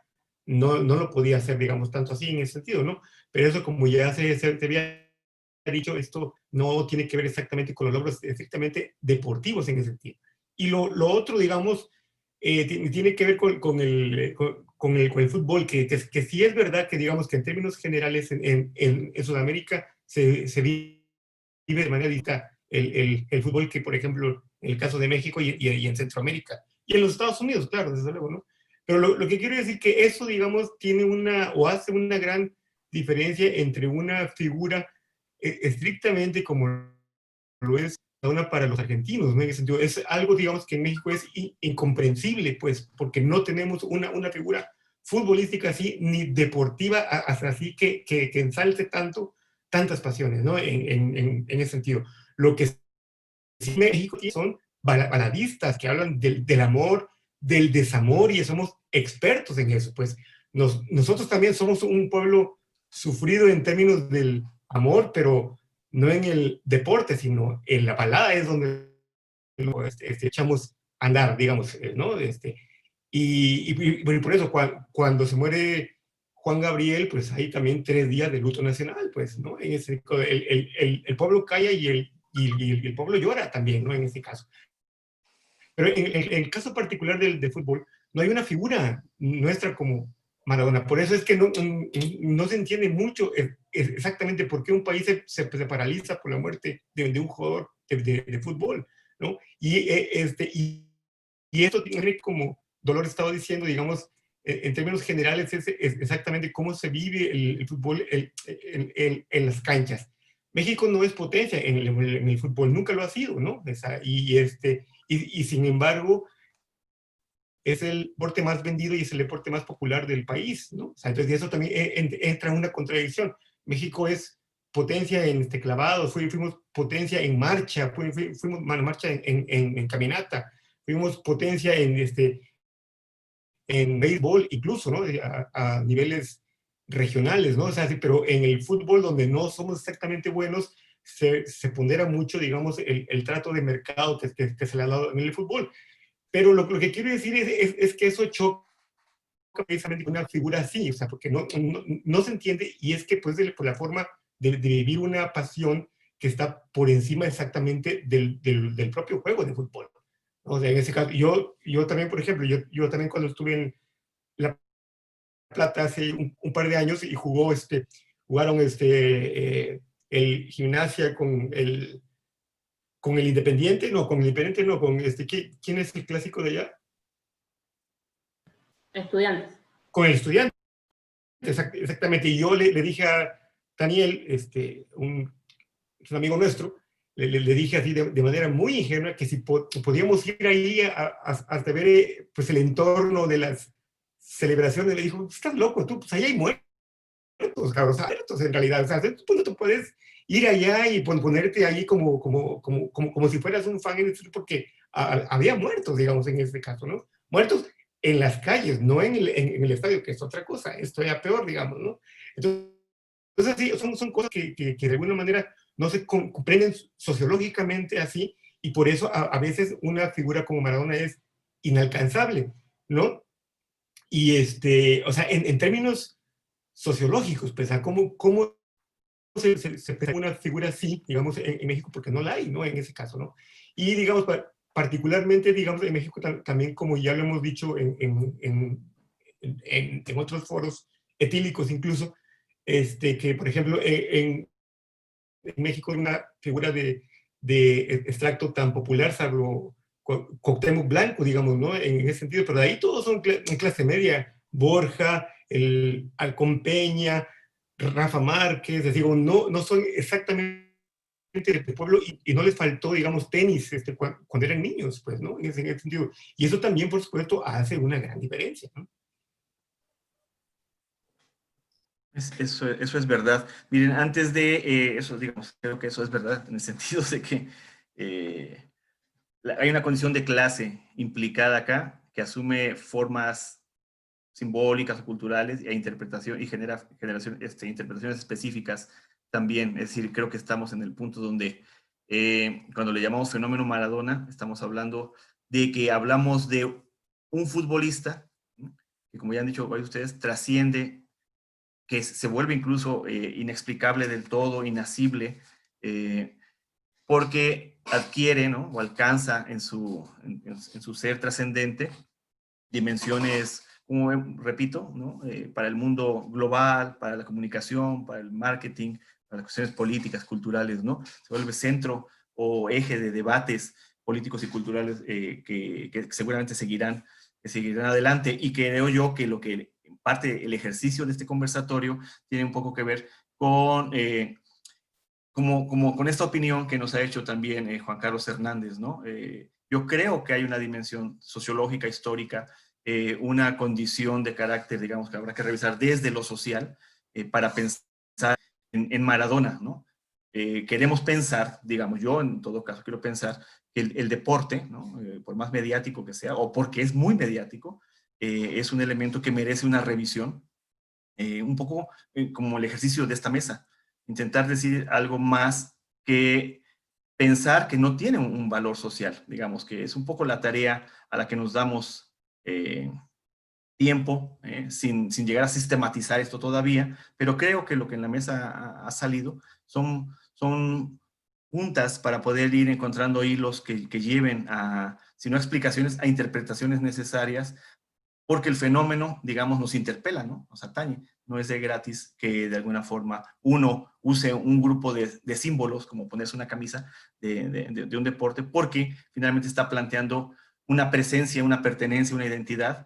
no lo podía hacer, digamos, tanto así en ese sentido, ¿no? Pero eso, como ya se había dicho, esto no tiene que ver exactamente con los logros estrictamente deportivos en ese sentido. Y lo otro, digamos, tiene que ver con el fútbol, que sí es verdad que, digamos, que en términos generales en Sudamérica se vive de manera distinta el fútbol que, por ejemplo, en el caso de México y en Centroamérica. Y en los Estados Unidos, claro, desde luego, ¿no? Pero lo que quiero decir que eso, digamos, hace una gran diferencia entre una figura estrictamente como lo es una para los argentinos, ¿no? En ese sentido, es algo, digamos, que en México es incomprensible, pues, porque no tenemos una figura futbolística así, ni deportiva así que ensalce tantas pasiones, ¿no? En ese sentido. Lo que sí México son baladistas que hablan del amor, del desamor, y somos expertos en eso, pues. Nosotros también somos un pueblo sufrido en términos del amor, pero no en el deporte, sino en la balada es donde echamos a andar, digamos, ¿no? Y por eso cuando se muere Juan Gabriel, pues hay también 3 días de luto nacional, pues, ¿no? El pueblo calla y el pueblo llora también, ¿no? En este caso. Pero en el caso particular del fútbol, no hay una figura nuestra como Maradona. Por eso es que no se entiende mucho exactamente por qué un país se paraliza por la muerte de un jugador de fútbol, ¿no? Y esto tiene, como Dolores estaba diciendo, digamos, en términos generales, es exactamente cómo se vive el fútbol en las canchas. México no es potencia en el fútbol, nunca lo ha sido, ¿no? Y sin embargo, es el deporte más vendido y es el deporte más popular del país, ¿no? O sea, entonces, eso también entra en una contradicción. México es potencia en clavados, fuimos potencia en marcha, fuimos marcha en caminata, fuimos potencia en béisbol incluso, ¿no? A niveles regionales, ¿no? O sea, sí, pero en el fútbol, donde no somos exactamente buenos, se pondera mucho, digamos, el trato de mercado que se le ha dado en el fútbol. Pero lo que quiero decir es que eso choca precisamente con una figura así, o sea, porque no se entiende, y es que pues por la forma de vivir una pasión que está por encima exactamente del propio juego de fútbol. O sea, en ese caso, yo también, por ejemplo, yo también cuando estuve en La Plata hace un par de años y jugaron el Gimnasia con el Independiente, ¿quién es el clásico de allá? Estudiantes. Con el Estudiante, exactamente. Y yo le dije a Daniel, un amigo nuestro, le dije así de manera muy ingenua que si podíamos ir ahí hasta ver pues el entorno de las celebraciones. Le dijo, estás loco tú, pues ahí hay muertos, o sea, muertos en realidad. O sea, tú puedes ir allá y ponerte ahí como si fueras un fan, porque había muertos, digamos, en este caso, ¿no? Muertos en las calles, no en el estadio, que es otra cosa, esto ya peor, digamos, ¿no? Entonces sí, son cosas que de alguna manera no se comprenden sociológicamente así, y por eso a veces una figura como Maradona es inalcanzable, ¿no? Y o sea, en términos sociológicos, pues, ¿cómo se pega una figura así, digamos, en México? Porque no la hay, ¿no? En ese caso, ¿no? Y, digamos, particularmente, digamos, en México también, como ya lo hemos dicho en otros foros etílicos incluso, que, por ejemplo, en México una figura de extracto tan popular, salvo Cuauhtémoc Blanco, digamos, ¿no? En ese sentido, pero de ahí todos son en clase media, Borja, el Halcón Peña, Rafa Márquez, les digo, no son exactamente de pueblo, y no les faltó, digamos, tenis cuando eran niños, pues, ¿no? En ese sentido. Y eso también, por supuesto, hace una gran diferencia, ¿no? Eso es verdad. Miren, antes de eso, digamos, creo que eso es verdad, en el sentido de que hay una condición de clase implicada acá que asume formas simbólicas o culturales e interpretación y genera interpretaciones específicas también. Es decir, creo que estamos en el punto donde cuando le llamamos fenómeno Maradona, estamos hablando de que hablamos de un futbolista, ¿no?, que, como ya han dicho varios de ustedes, trasciende, que se vuelve incluso inexplicable del todo, inasible, porque adquiere, ¿no?, o alcanza en su ser trascendente dimensiones, como repito, ¿no?, para el mundo global, para la comunicación, para el marketing, para las cuestiones políticas, culturales, ¿no? Se vuelve centro o eje de debates políticos y culturales que seguramente seguirán adelante, y creo yo que lo que en parte el ejercicio de este conversatorio tiene un poco que ver con con esta opinión que nos ha hecho también Juan Carlos Hernández, ¿no? Yo creo que hay una dimensión sociológica, histórica, una condición de carácter, digamos, que habrá que revisar desde lo social para pensar en Maradona, ¿no? Queremos pensar, digamos, yo en todo caso quiero pensar que el deporte, ¿no?, por más mediático que sea, o porque es muy mediático, es un elemento que merece una revisión, un poco como el ejercicio de esta mesa, intentar decir algo más que pensar que no tiene un valor social, digamos, que es un poco la tarea a la que nos damos tiempo, sin llegar a sistematizar esto todavía, pero creo que lo que en la mesa ha salido son puntas para poder ir encontrando hilos que lleven a, si no explicaciones, a interpretaciones necesarias, porque el fenómeno, digamos, nos interpela, ¿no?, nos atañe. No es de gratis que de alguna forma uno use un grupo de símbolos, como ponerse una camisa de un deporte, porque finalmente está planteando una presencia, una pertenencia, una identidad,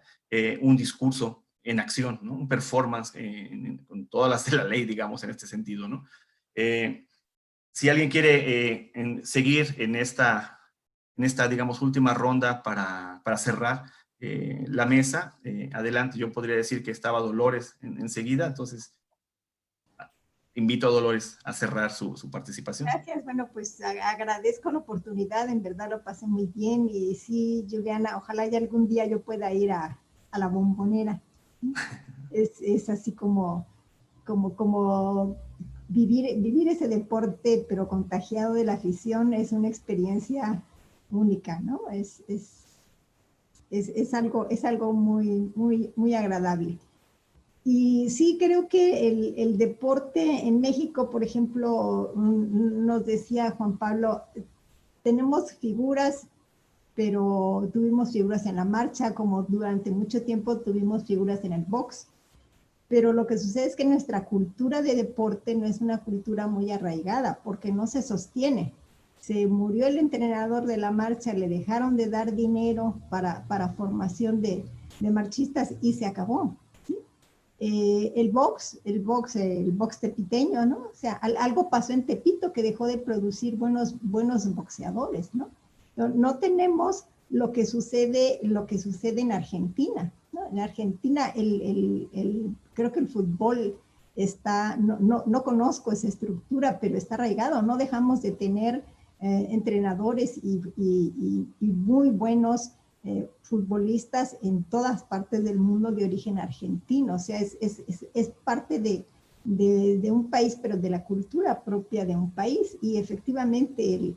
un discurso en acción, ¿no?, un performance con todas las de la ley, digamos, en este sentido, ¿no? Si alguien quiere seguir en esta, digamos, última ronda para cerrar la mesa, adelante. Yo podría decir que estaba Dolores enseguida, entonces invito a Dolores a cerrar su participación. Gracias, bueno, pues agradezco la oportunidad, en verdad lo pasé muy bien, y sí, Juliana, ojalá ya algún día yo pueda ir a la Bombonera. Es así como vivir ese deporte, pero contagiado de la afición, es una experiencia única, ¿no? Es algo muy agradable. Y sí, creo que el deporte en México, por ejemplo, nos decía Juan Pablo, tenemos figuras, pero tuvimos figuras en la marcha, como durante mucho tiempo tuvimos figuras en el box. Pero lo que sucede es que nuestra cultura de deporte no es una cultura muy arraigada, porque no se sostiene. Se murió el entrenador de la marcha, le dejaron de dar dinero para formación de marchistas y se acabó. ¿Sí? El box tepiteño, ¿no? O sea, algo pasó en Tepito que dejó de producir buenos boxeadores, ¿no? No tenemos lo que sucede en Argentina, ¿no? En Argentina creo que el fútbol está, no conozco esa estructura, pero está arraigado. No dejamos de tener entrenadores y muy buenos futbolistas en todas partes del mundo de origen argentino, o sea, es parte de un país, pero de la cultura propia de un país, y efectivamente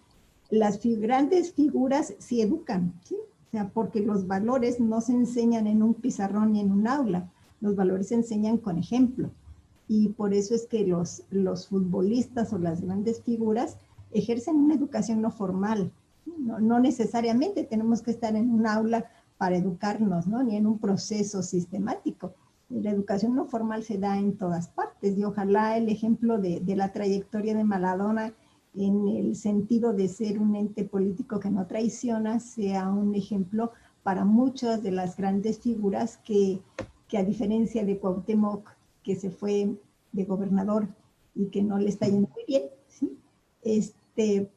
las grandes figuras sí educan, ¿sí? O sea, porque los valores no se enseñan en un pizarrón ni en un aula, los valores se enseñan con ejemplo, y por eso es que los futbolistas o las grandes figuras ejercen una educación no formal. No necesariamente tenemos que estar en un aula para educarnos, ¿no? Ni en un proceso sistemático. La educación no formal se da en todas partes, y ojalá el ejemplo de la trayectoria de Maradona en el sentido de ser un ente político que no traiciona sea un ejemplo para muchas de las grandes figuras que a diferencia de Cuauhtémoc, que se fue de gobernador y que no le está yendo muy bien, ¿sí?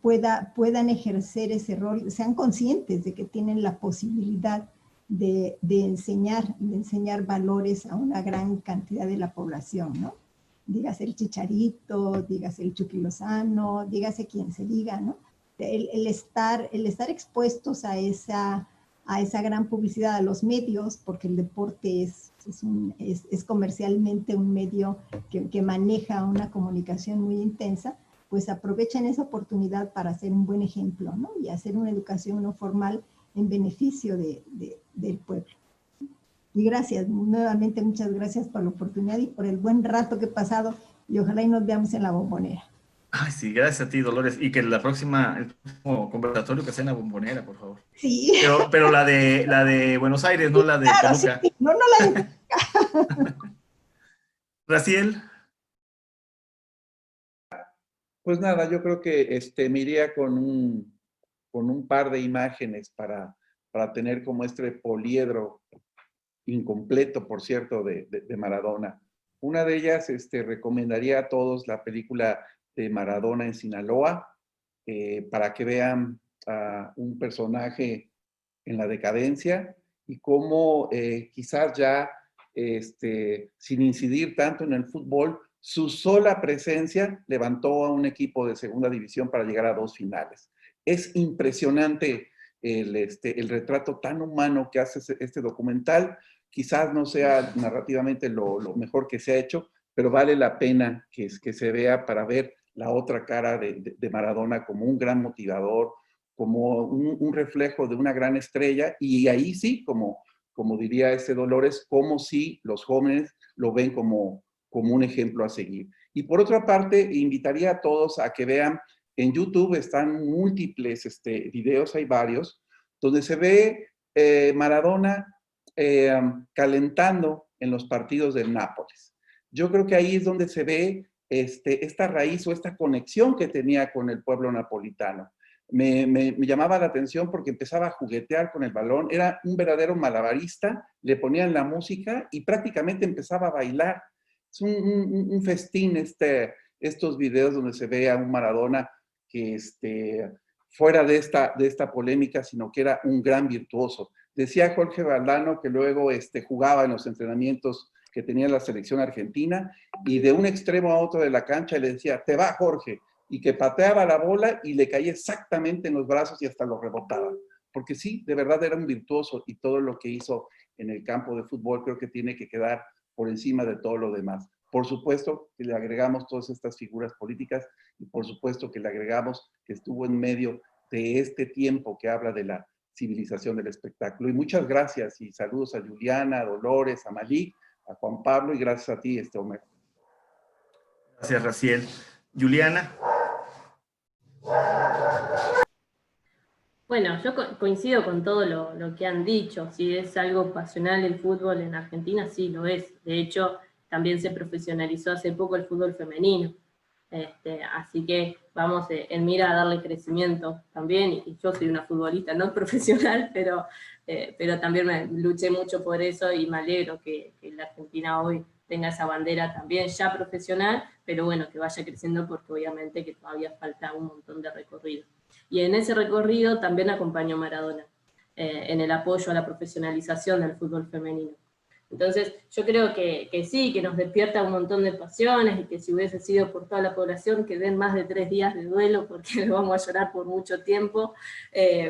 Puedan ejercer ese rol, sean conscientes de que tienen la posibilidad de enseñar valores a una gran cantidad de la población, ¿no? Dígase el Chicharito, dígase el Chucky Lozano, dígase quien se diga, ¿no? El estar expuestos a esa gran publicidad, a los medios, porque el deporte es comercialmente un medio que maneja una comunicación muy intensa, pues aprovechen esa oportunidad para hacer un buen ejemplo, ¿no? Y hacer una educación no formal en beneficio del pueblo. Y gracias, nuevamente muchas gracias por la oportunidad y por el buen rato que he pasado, y ojalá y nos veamos en la Bombonera. Ay, sí, gracias a ti, Dolores. Y que el próximo conversatorio que sea en la Bombonera, por favor. Sí. Pero la de Buenos Aires, no la de Claro, Toluca. sí, no la de Raciel. Pues nada, yo creo que me iría con un par de imágenes para tener como este poliedro incompleto, por cierto, de Maradona. Una de ellas, recomendaría a todos la película de Maradona en Sinaloa, para que vean a un personaje en la decadencia y cómo quizás ya, sin incidir tanto en el fútbol, su sola presencia levantó a un equipo de segunda división para llegar a 2 finales. Es impresionante el retrato tan humano que hace este documental. Quizás no sea narrativamente lo mejor que se ha hecho, pero vale la pena que se vea para ver la otra cara de Maradona como un gran motivador, como un reflejo de una gran estrella, y ahí sí, como diría Dolores, como si los jóvenes lo ven como un ejemplo a seguir. Y por otra parte, invitaría a todos a que vean, en YouTube están múltiples videos, hay varios, donde se ve Maradona calentando en los partidos del Nápoles. Yo creo que ahí es donde se ve esta raíz o esta conexión que tenía con el pueblo napolitano. Me llamaba la atención porque empezaba a juguetear con el balón, era un verdadero malabarista, le ponían la música y prácticamente empezaba a bailar. Es un festín estos videos donde se ve a un Maradona que fuera de esta polémica, sino que era un gran virtuoso. Decía Jorge Valdano que luego jugaba en los entrenamientos que tenía la selección argentina y de un extremo a otro de la cancha le decía, te va Jorge, y que pateaba la bola y le caía exactamente en los brazos y hasta lo rebotaba. Porque sí, de verdad era un virtuoso y todo lo que hizo en el campo de fútbol creo que tiene que quedar por encima de todo lo demás. Por supuesto que le agregamos todas estas figuras políticas y por supuesto que le agregamos que estuvo en medio de este tiempo que habla de la civilización del espectáculo. Y muchas gracias y saludos a Juliana, a Dolores, a Malik, a Juan Pablo y gracias a ti, Homer. Gracias, Raciel. Juliana. Bueno, yo coincido con todo lo que han dicho. Si es algo pasional el fútbol en Argentina, sí lo es. De hecho, también se profesionalizó hace poco el fútbol femenino. Así que vamos en mira a darle crecimiento también. Y yo soy una futbolista no profesional, pero también luché mucho por eso y me alegro que la Argentina hoy tenga esa bandera también ya profesional, pero bueno, que vaya creciendo porque obviamente que todavía falta un montón de recorrido. Y en ese recorrido también acompañó Maradona, en el apoyo a la profesionalización del fútbol femenino. Entonces, yo creo que sí, que nos despierta un montón de pasiones, y que si hubiese sido por toda la población, que den más de 3 días de duelo, porque lo vamos a llorar por mucho tiempo,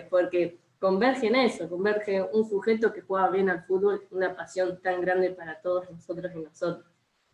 porque converge en eso, converge un sujeto que juega bien al fútbol, una pasión tan grande para todos nosotros y nosotros,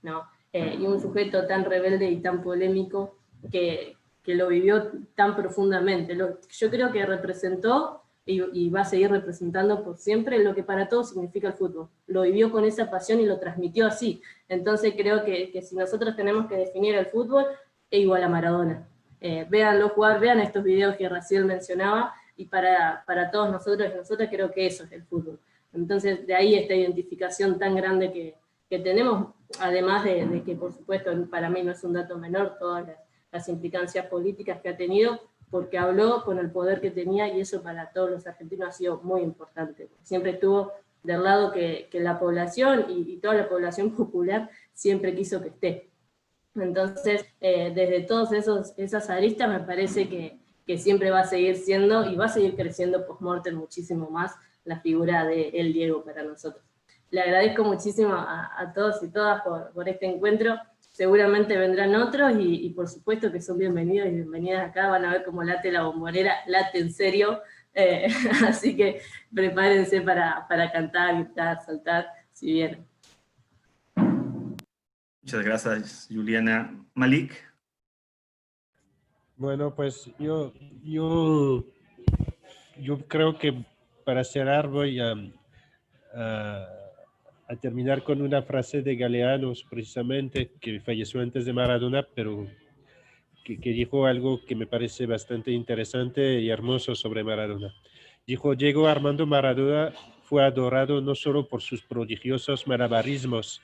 ¿no? Y un sujeto tan rebelde y tan polémico que lo vivió tan profundamente. Yo creo que representó y va a seguir representando por siempre lo que para todos significa el fútbol. Lo vivió con esa pasión y lo transmitió así. Entonces creo que si nosotros tenemos que definir el fútbol, es igual a Maradona. Véanlo jugar, vean estos videos que Raciel mencionaba, y para todos nosotros y nosotras creo que eso es el fútbol. Entonces de ahí esta identificación tan grande que tenemos, además de que por supuesto para mí no es un dato menor todas las implicancias políticas que ha tenido, porque habló con el poder que tenía, y eso para todos los argentinos ha sido muy importante. Siempre estuvo del lado que la población y toda la población popular siempre quiso que esté. Entonces, desde todas esas aristas me parece que siempre va a seguir siendo, y va a seguir creciendo post-mortem muchísimo más, la figura de El Diego para nosotros. Le agradezco muchísimo a todos y todas por este encuentro. Seguramente vendrán otros, y por supuesto que son bienvenidos y bienvenidas acá. Van a ver cómo late la bombonera, late en serio. Así que prepárense para cantar, gritar, saltar, si vienen. Muchas gracias, Juliana. Malik. Bueno, pues yo creo que para cerrar voy a terminar con una frase de Galeano, precisamente, que falleció antes de Maradona, pero que dijo algo que me parece bastante interesante y hermoso sobre Maradona. Dijo: Diego Armando Maradona fue adorado no solo por sus prodigiosos malabarismos,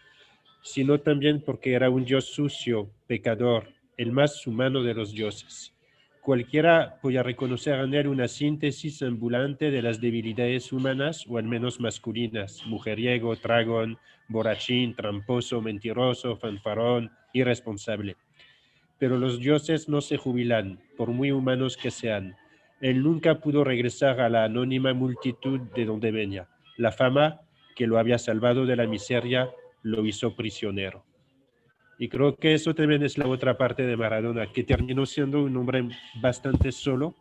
sino también porque era un dios sucio, pecador, el más humano de los dioses. Cualquiera podía reconocer en él una síntesis ambulante de las debilidades humanas, o al menos masculinas: mujeriego, tragón, borrachín, tramposo, mentiroso, fanfarrón, irresponsable. Pero los dioses no se jubilan, por muy humanos que sean. Él nunca pudo regresar a la anónima multitud de donde venía. La fama, que lo había salvado de la miseria, lo hizo prisionero. Y creo que eso también es la otra parte de Maradona, que terminó siendo un hombre bastante solo.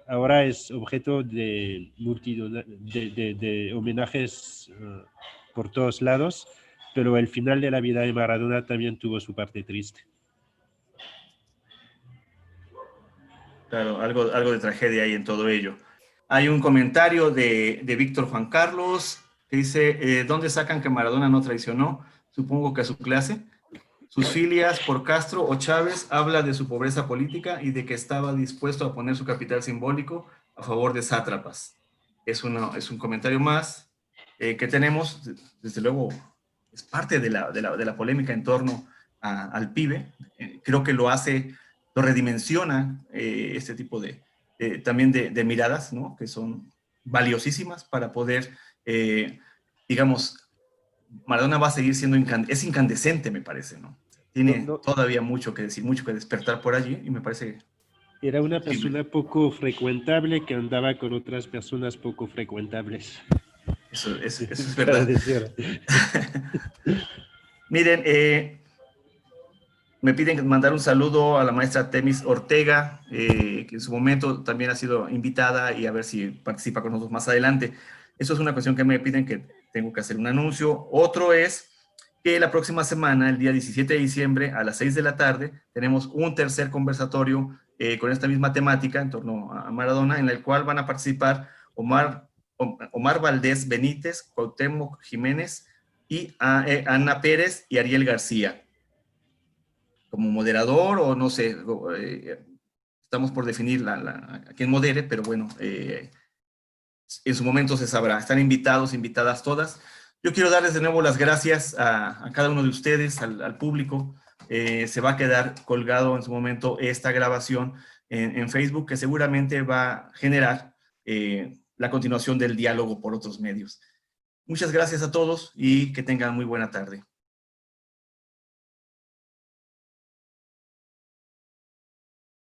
Ahora es objeto de homenajes por todos lados, pero el final de la vida de Maradona también tuvo su parte triste. Claro, algo de tragedia hay en todo ello. Hay un comentario de Víctor Juan Carlos que dice: ¿dónde sacan que Maradona no traicionó? Supongo que a su clase. Sus filias por Castro o Chávez habla de su pobreza política y de que estaba dispuesto a poner su capital simbólico a favor de sátrapas. Es un comentario más que tenemos. Desde luego, es parte de la polémica en torno al pibe. Creo que lo redimensiona este tipo también de miradas, ¿no? Que son valiosísimas para poder, digamos, Maradona va a seguir siendo es incandescente, me parece, ¿no? Tiene todavía mucho que decir, mucho que despertar por allí, y me parece... Era una persona poco frecuentable que andaba con otras personas poco frecuentables. Eso es verdad. Miren, me piden mandar un saludo a la maestra Temis Ortega, que en su momento también ha sido invitada, y a ver si participa con nosotros más adelante. Eso es una cuestión que me piden, que tengo que hacer un anuncio. Otro es que la próxima semana, el día 17 de diciembre, a las 6 de la tarde, tenemos un tercer conversatorio con esta misma temática en torno a Maradona, en el cual van a participar Omar Valdés Benítez, Cuauhtémoc Jiménez, y Ana Pérez y Ariel García. Como moderador, o no sé, estamos por definir a quién modere, pero bueno, en su momento se sabrá. Están invitadas todas. Yo quiero darles de nuevo las gracias a cada uno de ustedes, al público. Se va a quedar colgado en su momento esta grabación en Facebook, que seguramente va a generar la continuación del diálogo por otros medios. Muchas gracias a todos y que tengan muy buena tarde.